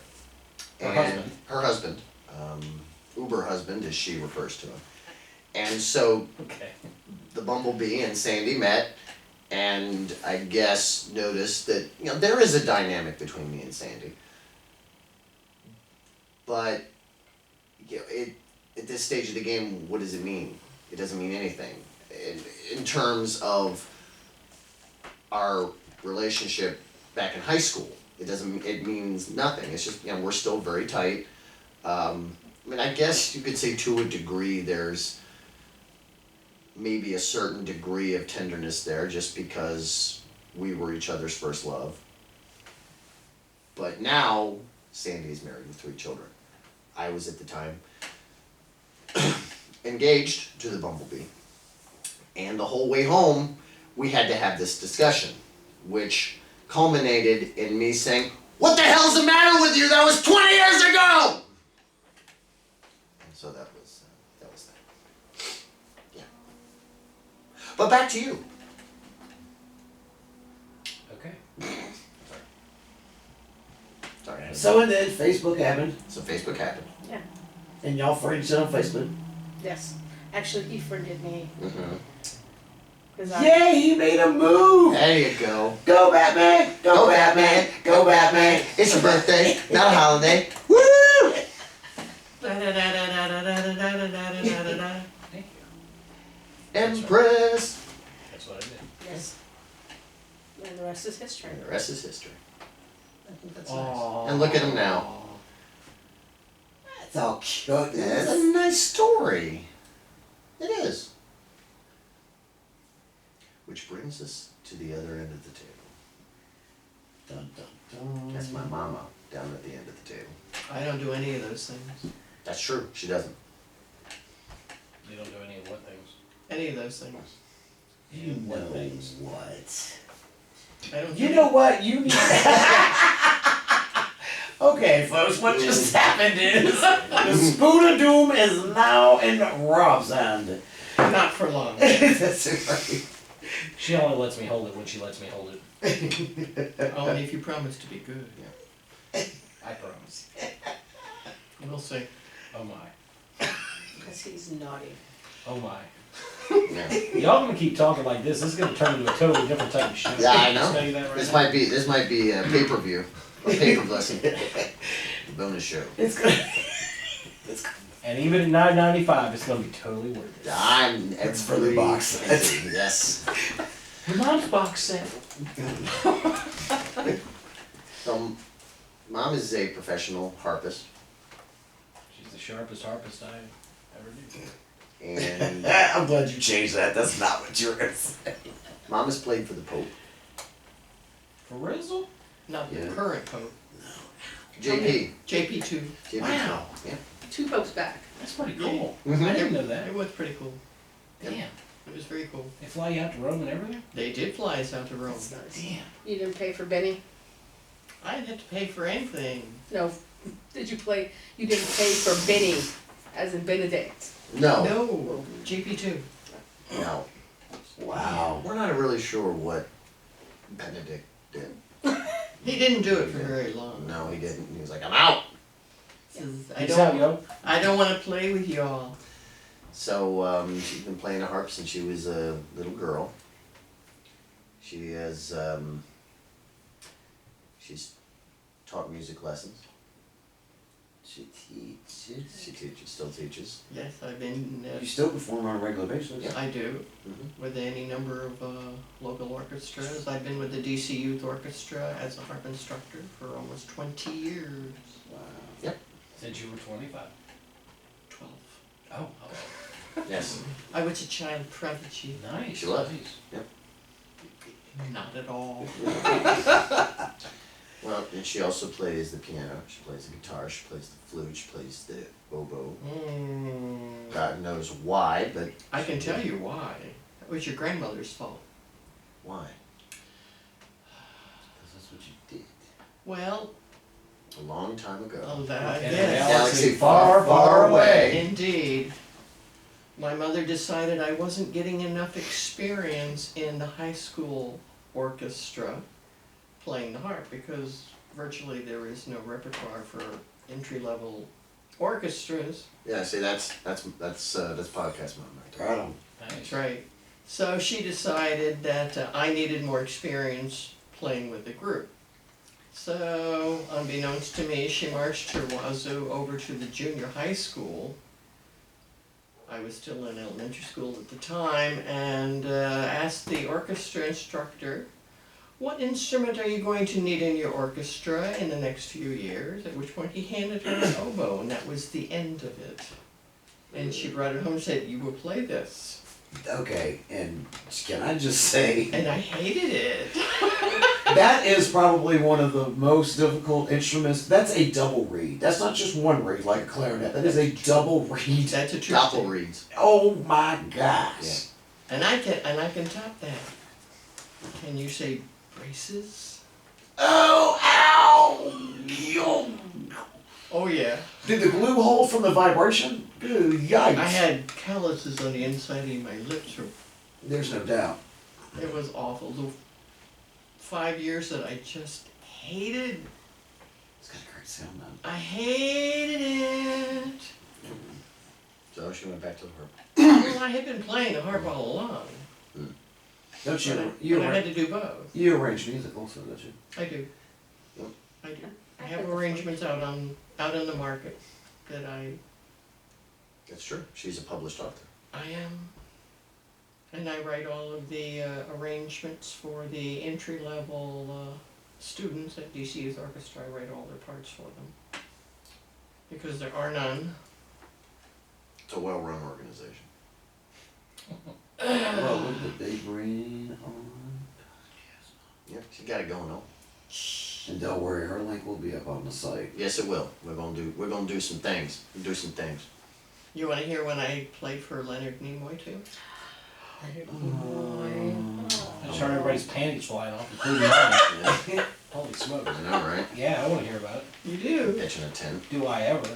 Her And husband. Her husband. Uber husband, as she refers to him. And so Okay. the Bumblebee and Sandy met, and I guess noticed that, you know, there is a dynamic between me and Sandy. But, you know, at this stage of the game, what does it mean? It doesn't mean anything. In terms of our relationship back in high school, it means nothing. It's just, you know, we're still very tight. I mean, I guess you could say to a degree there's maybe a certain degree of tenderness there just because we were each other's first love. But now, Sandy is married with 3 children. I was at the time engaged to the Bumblebee. And the whole way home, we had to have this discussion, which culminated in me saying, "What the hell's the matter with you? That was 20 years ago!" And so that was that. Yeah. But back to you. Okay. Sorry. So and then Facebook happened, So Facebook happened. Yeah. and y'all friended each other on Facebook. Yes. Actually, he friended me. Mm-hmm. Cause I, Yay, he made a move! There you go. Go Batman! Go Batman! Go Batman! It's your birthday, not a holiday. Woo! Thank you. Empress. That's what I did. Yes. And the rest is history. And the rest is history. I think that's Aww. And look at him now. That's all cute. That's a nice story. It is. Which brings us to the other end of the table. Dun, dun, dun. That's my mama down at the end of the table. nice. I don't do any of those things. That's true, she doesn't. You don't do any of what things? Any of those things. You What know things? what? I don't. You know what? You need. Okay, folks, what just happened is the spoon of doom is now in Rob's hand. Not for long. That's right. She only lets me hold it when she lets me hold it. Only if you promise to be good. I promise. We'll see. Oh my. Because he's naughty. Oh my. Yeah, Y'all gonna keep talking like this. This is gonna turn into a totally different type of show. Yeah, I Just know. tell you that right this now. might be a pay-per-view, a paper blessing, bonus show. It's good. And even at $9.95, it's gonna be totally worth it. I'm It's for the box set. Yes. Your mom's box set. So, Mom is a professional harpist, She's the sharpest harpist I ever knew. and I'm glad you changed that. That's not what you were gonna say. Mom has played for the Pope. For Rizzle? Not the Yeah. current Pope. JP. JP2. JP. Wow. Yeah. 2 popes back. That's pretty cool. Mhm. I didn't know that. It was pretty cool. Damn. It was very cool. They fly you out to Rome and everything? They did fly us out to Rome. That's nice. Damn. You didn't pay for Benny? I didn't have to pay for anything. No. Did you play? You didn't pay for Benny, as in Benedict. No. No, JP2. No. Wow. We're not really sure what Benedict did. He didn't do it for very long. No, he didn't. He was like, I'm out. Says, Peace out, yo. I don't want to play with y'all. So she's been playing the harp since she was a little girl. She has she's taught music lessons. She teaches. She teaches, still teaches. Yes, I've been. You still perform on a regular basis. Yeah. I do Mhm. with any number of local orchestras. I've been with the DC Youth Orchestra as a harp instructor for almost 20 years. Wow. Since you were 25. 12. Oh, Yes. I was a child prodigy. nice. She was. Nice. Not at all. Well, and she also plays the piano. She plays the guitar. She plays the flute. She plays the oboe. Mm, God knows why, but I can tell you why. That was your grandmother's fault. why? Because that's what you did. Well, A long time ago. oh, that, In a yes. Galaxy far, far away. Indeed. My mother decided I wasn't getting enough experience in the high school orchestra playing the harp because virtually there is no repertoire for entry-level orchestras. Yeah, see, that's podcast mom right there. Right on. Nice. That's right. So she decided that I needed more experience playing with the group. So, unbeknownst to me, she marched her wazoo over to the junior high school. I was still in elementary school at the time, and asked the orchestra instructor, what instrument are you going to need in your orchestra in the next few years? At which point he handed her an oboe, and that was the end of it. And she brought it home and said, you will play this. Okay, and can I just say, And I hated it. that is probably one of the most difficult instruments. That's a double reed. That's not just one reed like a clarinet. That is a double reed. That's a true Doppel thing. reeds. Oh my gosh. Yeah. And I can top that. Can you say braces? Oh, ow! Yo. Oh yeah. Did the glue hold from the vibration? Ooh, yikes. I had calluses on the inside of my lips. There's no doubt. It was awful. The 5 years that I just hated. It's got a great sound man. I hated it. So she went back to the harp. Well, I had been playing the harp all along. Don't you? But I had to do both. You arrange music also, don't you? I do. Yep. I do. I have arrangements out on the market that I That's true. She's a published author. am. And I write all of the arrangements for the entry-level students at DC Youth Orchestra. I write all their parts for them. Because there are none. It's a well-run organization. Well, with the big rain on. Yeah, she got it going on. And don't worry, her link will be up on the site. Yes, it will. We're gonna do some things. Do some things. You want to hear when I played for Leonard Nimoy too? Leonard Nimoy. Oh, start everybody's panties flying off, including mine. Yeah, Holy smokes. I know, right? Yeah, I wanna hear about it. You do. Pitching a tent. Do I ever?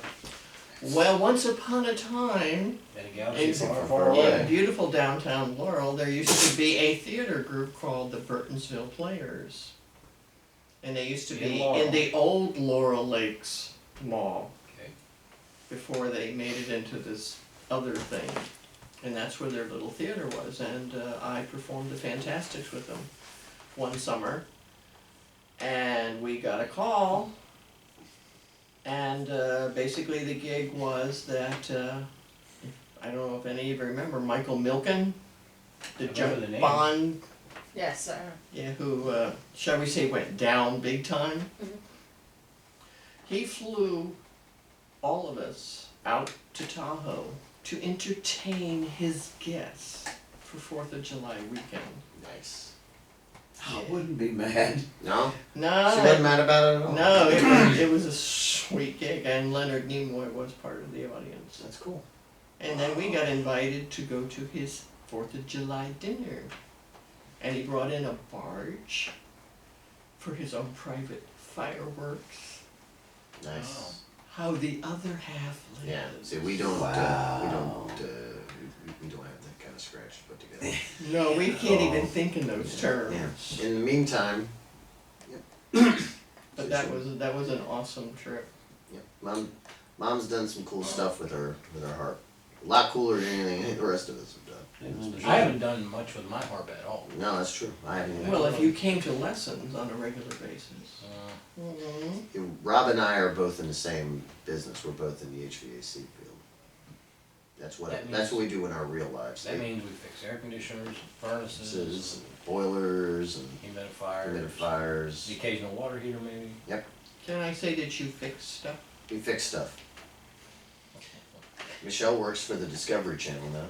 Well, once upon a time, In a galaxy far, far far away. away. in beautiful downtown Laurel, there used to be a theater group called the Burtonsville Players. And they used to In be Laurel. in the old Laurel Lakes Mall Okay. before they made it into this other thing. And that's where their little theater was, and I performed the Fantastics with them one summer. And we got a call, and basically the gig was that, I don't know if any of you remember Michael Milken, the I remember jump the name. Bond, Yes, sir. yeah, who, shall we say, went down big time. Mhm. He flew all of us out to Tahoe to entertain his guests for 4th of July weekend. Nice. I wouldn't be mad. No? No, She wasn't mad about it at all? no, it was a sweet gig, and Leonard Nimoy was part of the audience. That's cool. And then we got invited to go to his 4th of July dinner. And he brought in a barge for his own private fireworks. Nice. How the other half lives. Yeah, see, we don't, Wow. we don't have that kind of scratch put together. No, we can't Oh. even think in those terms. In the meantime, But that was an awesome trip. yeah, Mom's done some cool stuff with her harp. A lot cooler than anything the rest of us have done. I haven't done much with my harp at all. No, that's true. I haven't even. Well, if you came to lessons on a regular basis. Uh, Rob and I are both in the same business. We're both in the HVAC field. That's what That that's means- what we do in our real lives. that means we fix air conditioners, Furnaces furnaces, and boilers and humidifiers, the humidifiers. occasional water heater maybe. Can I say that you fix stuff? We fix stuff. Michelle works for the Discovery Channel now.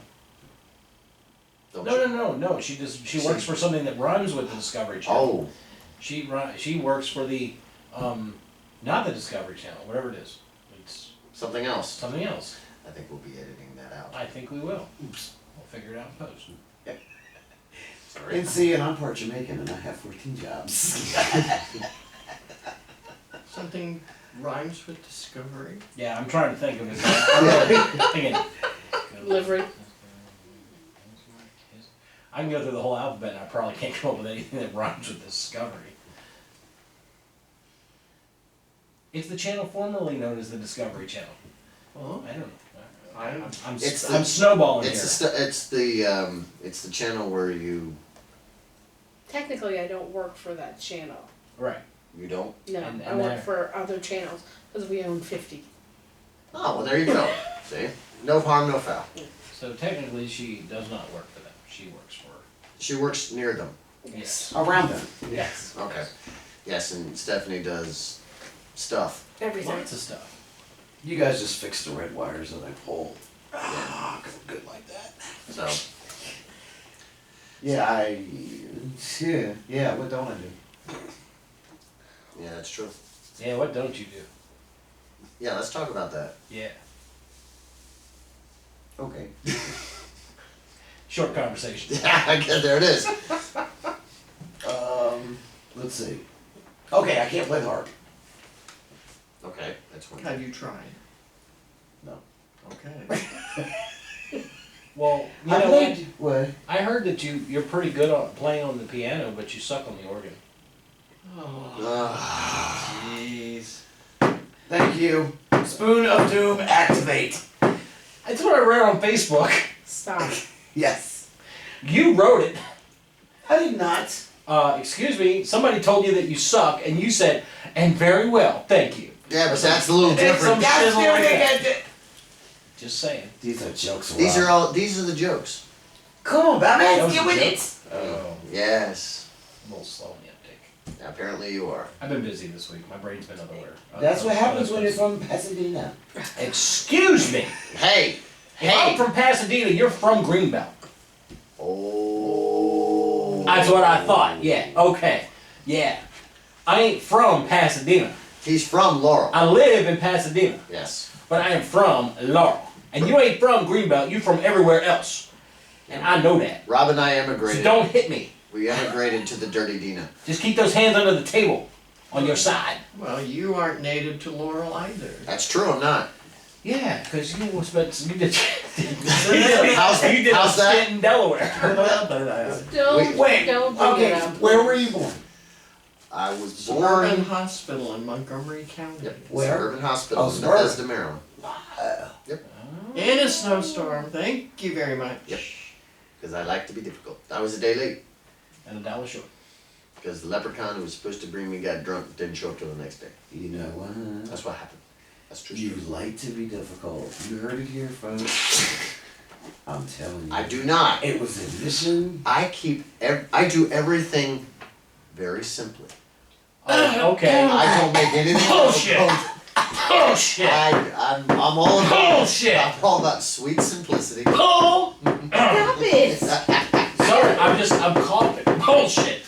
Don't No. She works for something that runs with the Discovery Channel. Oh, She works for the, not the Discovery Channel, whatever it is. It's something else. something else. I think we'll be editing that out. I think we will. We'll figure it out in post. Sorry. And see, and I'm part Jamaican and I have 14 jobs. Something rhymes with discovery? Yeah, I'm trying to think of it. I'm thinking. Livery. I can go through the whole alphabet and I probably can't come up with anything that rhymes with discovery. It's the channel formerly known as the Discovery Channel. Huh? I don't know. I'm- I'm It's I'm snowballing It's here. it's the channel where you Technically, I don't work for that channel. Right. don't. No, And I work there- for other channels because we own 50. Oh well, there you go. See, no harm, no foul. So technically, she does not work for them. She works for. She works near them. Yes. Around them. Yes. Okay. Yes, and Stephanie does stuff. Everything. Lots of stuff. You guys just fix the red wires that I pull. Ah, good like that. So Yeah, yeah, what don't I do? yeah, that's true. Yeah. What don't you do? Yeah, let's talk about that. Yeah. Okay. Short conversation. Yeah, there it is. Let's see. Okay, I can't play the harp. Okay, that's one. Have you tried? No. Okay. Well, you I know played, what? I heard that you're pretty good on playing on the piano, but you suck on the organ. Oh, jeez. Thank you. Spoon of Doom, activate. That's what I read on Facebook. Stop. Yes. You wrote it. I did not. Excuse me, somebody told you that you suck, and you said, and very well, thank you. Yeah, but that's a little It's different. some shizzle like that. Just saying. These are jokes. These Rob. are the jokes. Come on, That Batman, was get a with joke? it. Oh, Yes. a little slow in the uptake. Apparently you are. I've been busy this week. My brain's been otherwhere. That's what happens when you're from. from Pasadena. Excuse me. Hey! If I'm Hey! from Pasadena, you're from Greenbelt. Oh. That's what I thought. Yeah. Okay. Yeah. I ain't from Pasadena. He's from Laurel. I live in Pasadena, Yes. but I am from Laurel. And you ain't from Greenbelt. You from everywhere else. And I know that. Rob and I So immigrated. don't hit me. We emigrated to the Dirty Dina. Just keep those hands under the table on your side. Well, you aren't native to Laurel either. That's true, I'm not. Yeah, because you spent you did How's you did how's a that? stint in Delaware. Don't, Wait, don't bring okay, it up. where were you born? I was Suburban born Hospital in Montgomery County. yep, Where? Suburban Hospital Oh, in Suburban. Bethesda, Maryland. In a snowstorm. Thank you very much. Yep. Because I like to be difficult. I was a day late. And a dollar short. Because the leprechaun who was supposed to bring me got drunk, didn't show up till the next day. You know what? That's what happened. That's true. You like to be difficult. You heard it here, folks. I'm telling you. I do not. It was a mission. I I do everything very simply. Oh, okay. I don't make anything. Bullshit. Bullshit. I'm all about. Bullshit. I'm all about sweet simplicity. Bull. Stop it! Sorry, I'm coughing. Bullshit.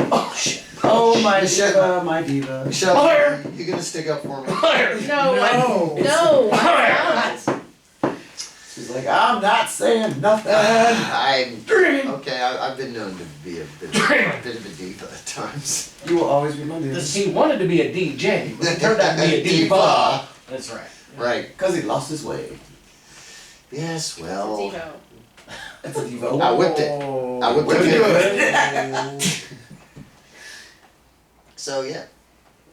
Bullshit. Oh, my Michelle. diva, my diva. Michelle, Fire. you gonna stick up for me? No, No. no, I'm not. She's like, I'm not saying nothing. I'm Dreaming. okay. I've been known to be a bit of a diva at times. You will always be my diva. He wanted to be a DJ, but he turned out to be a diva. That's right. Right. Because he lost his way. Yes. Well, Devo. That's a diva. I whipped it. I whipped What are you it. So yeah.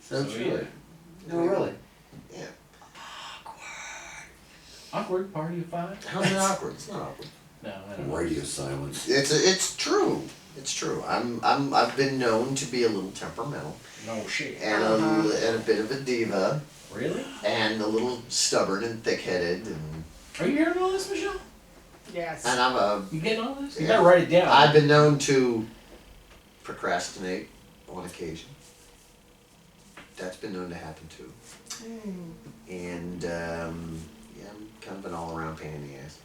So So, true. No, really. Yeah. Awkward party of five? How's it awkward? It's not awkward. No, I don't know. Radio silence. It's true. It's true. I've been known to be a little temperamental No shit. and and a bit of a diva Really? and a little stubborn and thick-headed and Are you hearing all this, Michelle? Yes. I'm a. You getting all this? You Yeah. gotta write it down. I've been known to procrastinate on occasion. That's been known to happen too. And yeah, I'm kind of an all-around pain in the ass.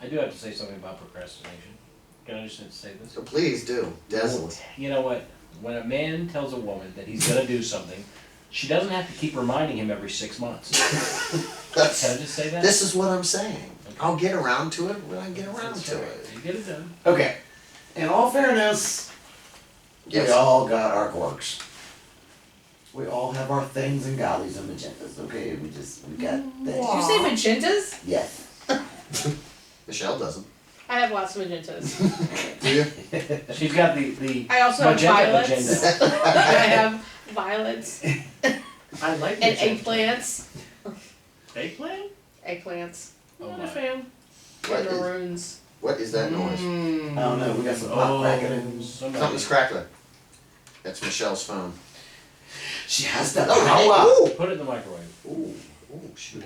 I do have to say something about procrastination. Can I just say this? So please do, Dazzle. You know what? When a man tells a woman that he's gonna do something, she doesn't have to keep reminding him every 6 months. Can I just say that? This is what I'm saying. I'll get around to it when I get around That's to right. it. You get it done. Okay. In all fairness, Yes. we all got our quirks. We all have our things and gollies and magentas, okay? We got things. Did you say magentas? Yes. Michelle doesn't. I have lots of magentas. Do you? She's got the I also have magenta violets. agenda. I have violets I like and magenta. eggplants. Eggplant? Eggplants. Oh Not my. a fan. What And is- maroons. What is that noise? I don't know, we got some pot cracking. Something's crackling. That's Michelle's phone. She has the Oh, power. hey, Put it in the microwave. ooh, ooh, shoot.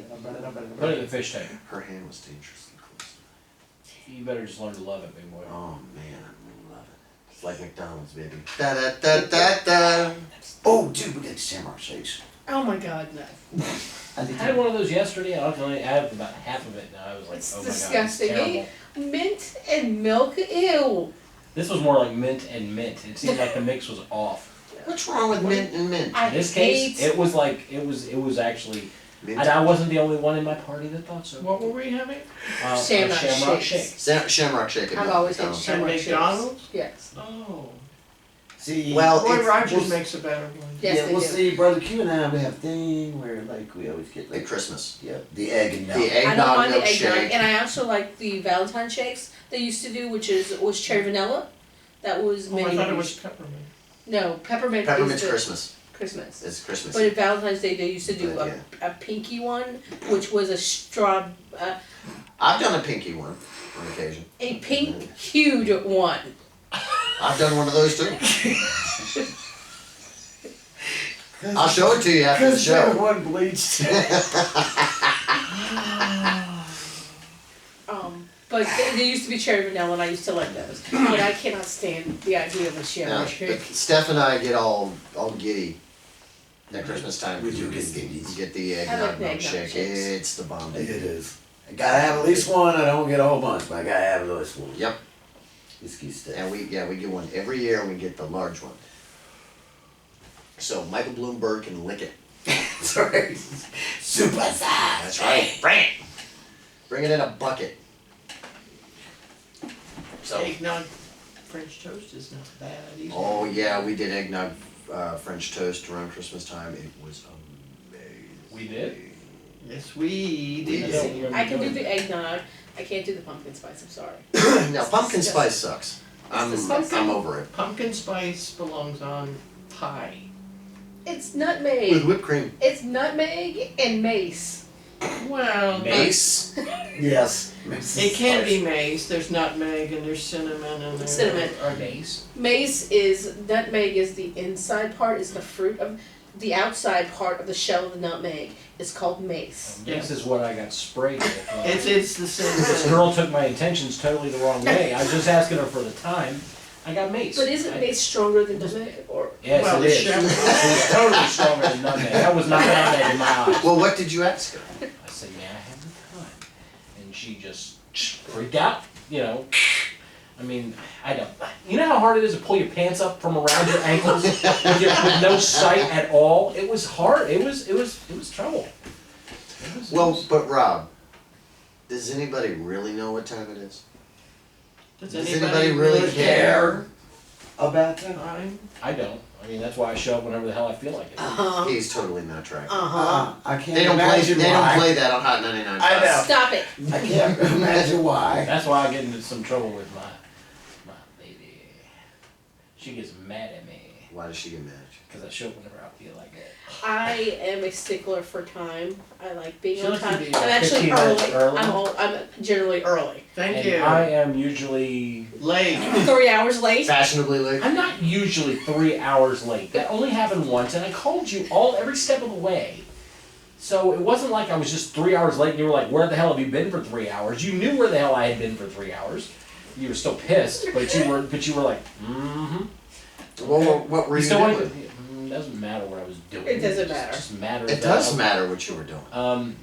Put it in the fish tank. Her hand was dangerously close. You better just learn to love it, big boy. Oh man, I love it. It's like McDonald's, baby. Da da da da da. Oh, dude, we got the shamrock shakes. Oh my god, no. I I think had one of those yesterday. I only have about half of it now. I was like, It's oh my disgusting. god, it's terrible. Mint and milk, ew. This was more like mint and mint. It seemed like the mix was off. What's wrong with mint and mint? I In this hate. case, it was like it was actually, Mint. and I wasn't the only one in my party that thought so. What were we having? Shamrock shake. shakes. Shamrock shake. at I've always had McDonald's. shamrock At shakes. McDonald's? Yes. Oh. See, Well, Roy it's- Rogers we'll- makes a better one. Yes, yeah, they we'll do. see, Brother Q and I, we have a thing where, like, we always get, At like, Christmas. yeah, the egg and milk. The I don't eggnog mind the eggnog, milkshake. and I also like the Valentine shakes they used to do, which was cherry vanilla. That was Oh, I many. thought it years- was peppermint. No, peppermint. Peppermint's is the Christmas. Christmas. It's Christmas. But at Valentine's Day, they used to do But, a pinky one, which was a straw, I've done a pinky one on occasion. a pink hued one. I've done one of those too. I'll show it to you after the Because that show. one bleached. But they used to be cherry vanilla, and I used to like those. But I cannot stand the idea of a Yeah, shamrock but shake. Steph and I get all giddy at Christmas time. We do You get giddy. You get the I eggnog like the eggnog milkshake. shakes. It's the bomb. It is. I gotta have at least one. I don't get a whole bunch, but I gotta have at least one. Yep. Whiskey stuff. And we get one every year, and we get the large one. So Michael Bloomberg can lick it. Sorry. Super size. That's right. Bring it. Bring it in a bucket. So, Eggnog French toast is not bad either. oh yeah, we did eggnog French toast around Christmas time. It was amazing. We did? Yes, we We did. did. I can do the eggnog. I can't do the pumpkin spice. I'm sorry. Now pumpkin spice sucks. I'm disgusting. over it. Pumpkin spice belongs on pie. It's With nutmeg. whipped cream. It's nutmeg and mace. Well, Mace. Yes. it can be mace. There's nutmeg and there's cinnamon and there's Cinnamon. or mace. Mace is nutmeg is the inside part, is the fruit of the outside part of the shell of the nutmeg. It's called mace. This is what I got sprayed with. It's the This cinnamon. girl took my intentions totally the wrong way. I was just asking her for the time. I got mace. But isn't mace stronger than nutmeg? Or Yes, Well, it the is. chef- It was totally stronger than nutmeg. That was not nutmeg in my eyes. Well, what did you ask her? I said, may I have the time? And she just freaked out, you know. I mean, I don't. You know how hard it is to pull your pants up from around your ankles with no sight at all? It was hard. It was trouble. Well, but Rob, does anybody really know what time it is? Does Does anybody anybody really really care? About that? I don't. I mean, that's why I show up whenever the hell I feel like it. He's totally not tracking. I can't They don't play. imagine They don't why. play that on Hot 99. I know. stop it. I can't imagine why. That's why I get into some trouble with my lady. She gets mad at me Why does she get mad? because I show up whenever I feel like it. I am a stickler for time. I like being She on likes to time. be, I'm actually 15 minutes early. early. I'm generally early. Thank And you. I am usually. Late. 3 hours late. Fashionably late. I'm not usually 3 hours late. That only happened once, and I called you every step of the way. So it wasn't like I was just 3 hours late and you were like, where the hell have you been for 3 hours? You knew where the hell I had been for 3 hours. You were still pissed, but you were like, mm-hmm. Well, what were you still doing? wanted- doesn't matter what I was doing. It doesn't just- matter. Just matters. It that does I'm- matter what you were doing.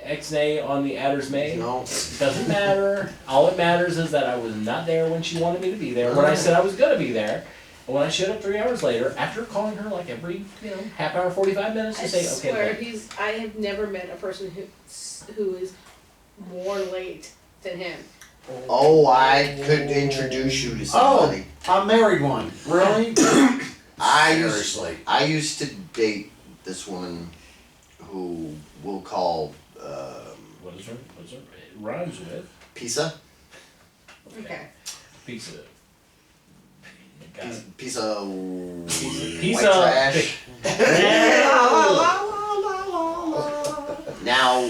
X-nay on the Adder's May. No. Doesn't matter. All it matters is that I was not there when she wanted me to be there, when I said I was gonna be there. And when I showed up 3 hours later, after calling her like every, half hour, 45 minutes I to say, swear, okay, I have never met a person who is more late than him. Oh, I could introduce you to somebody. I'm married one. Really? Seriously. I used to date this woman who we'll call what's her, it rhymes with Pisa. Okay. pizza. Got it. Pisa. Pizza. White trash. Now,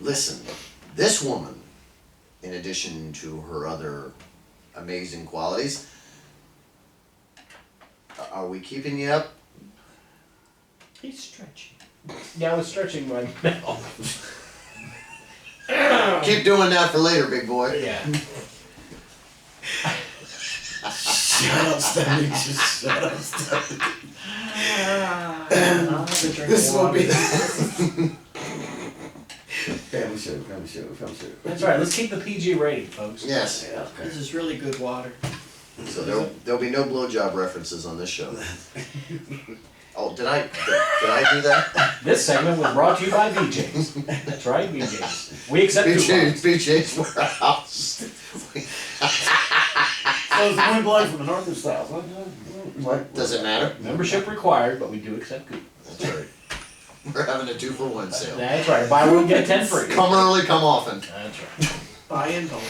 listen. This woman, in addition to her other amazing qualities, are we keeping you up? He's stretching. Yeah, I was stretching my mouth. Keep doing that for later, big boy. Yeah. Shut up, Stanley. Just shut up, Stanley. This will be family show. That's right. Let's keep the PG rating, folks. Yes. Yeah, okay. This is really good water. So there'll be no blowjob references on this show. Oh, did I do that? This segment was brought to you by BJ's. That's right, BJ's. We accept coupons. BJ's Warehouse. Oh, it's point blank from the north or south. What? Does it matter? Membership required, but we do accept coupons. That's right. We're having a 2-for-1 sale. That's right. Buy one, get 10 free. Come early, come often. That's right. Buy and bulk.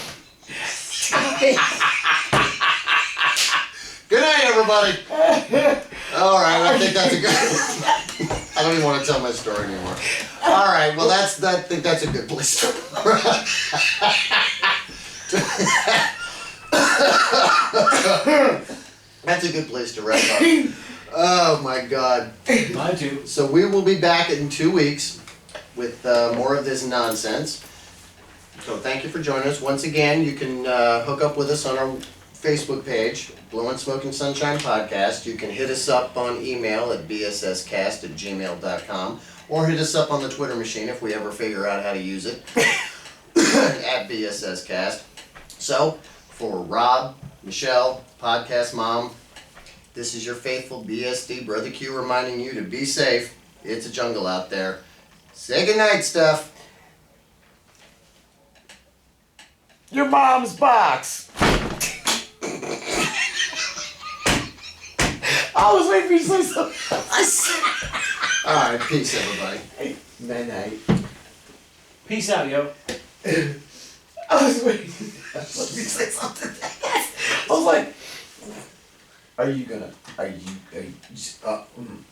Good night, everybody. All right, I think that's a good. I don't even want to tell my story anymore. All right, well I think that's a good place to. That's a good place to wrap up. Oh my God. Mine too. So we will be back in 2 weeks with more of this nonsense. So thank you for joining us. Once again, you can hook up with us on our Facebook page, Blowing Smoke and Sunshine Podcast. You can hit us up on email at bsscast@gmail.com or hit us up on the Twitter machine if we ever figure out how to use it, at bsscast. So, for Rob, Michelle, Podcast Mom, this is your faithful BSD Brother Q reminding you to be safe. It's a jungle out there. Say goodnight, stuff. Your mom's box. I was waiting for you to say something. Alright, peace everybody. Night. Peace out, yo. I was waiting for you to say something. I was like, are you,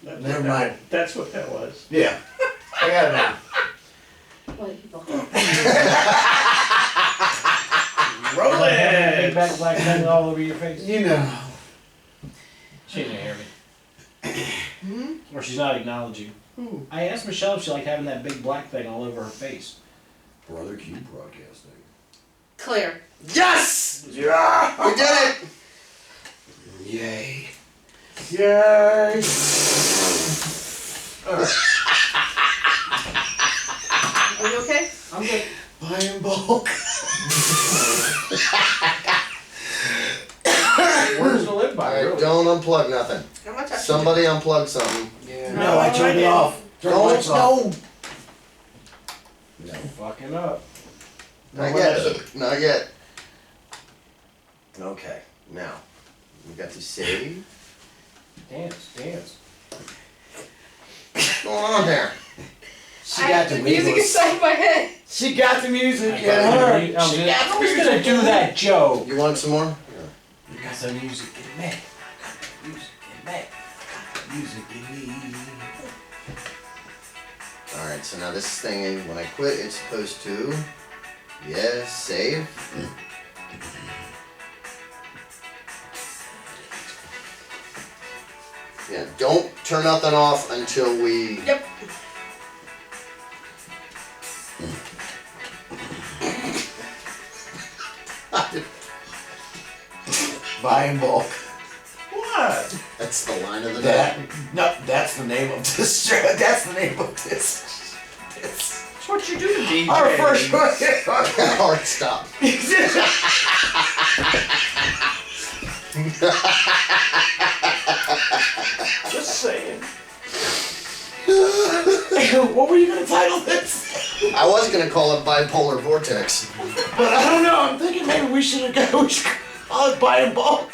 never mind. That's what that was. Yeah. I got it now. White people. Roll Big it! back black thing all over your face. You know. She didn't hear me. Or she's not acknowledging. Who? I asked Michelle if she liked having that big black thing all over her face. Brother Q Broadcasting. Claire. Yes! Yeah! We did it! Yay. Yay! Are you okay? I'm good. Buy in bulk. Words to live by, Alright, really. don't unplug nothing. I'm not touching Somebody unplug something. Yeah. No, I turned it off. Turn the lights off. No. Fucking up. Not yet. Not yet. Okay, now. We got to save. Dance. What's going on there? She got the music music. inside my head. She got the music I in her. was gonna do that, Joe. You want some more? You got some music in me. Music in me. Alright, so now this thing, when I quit, it's supposed to, yes, save. Yeah, don't turn nothing off until we, Yep. Buy in bulk. What? that's the line of the day. That, no, that's the name of this. That's the name of this. That's what you do to DJ. Our first question. Alright, stop. Just saying. What were you gonna title this? I was gonna call it Bipolar Vortex. But I don't know. I'm thinking maybe we should call it Buy in bulk.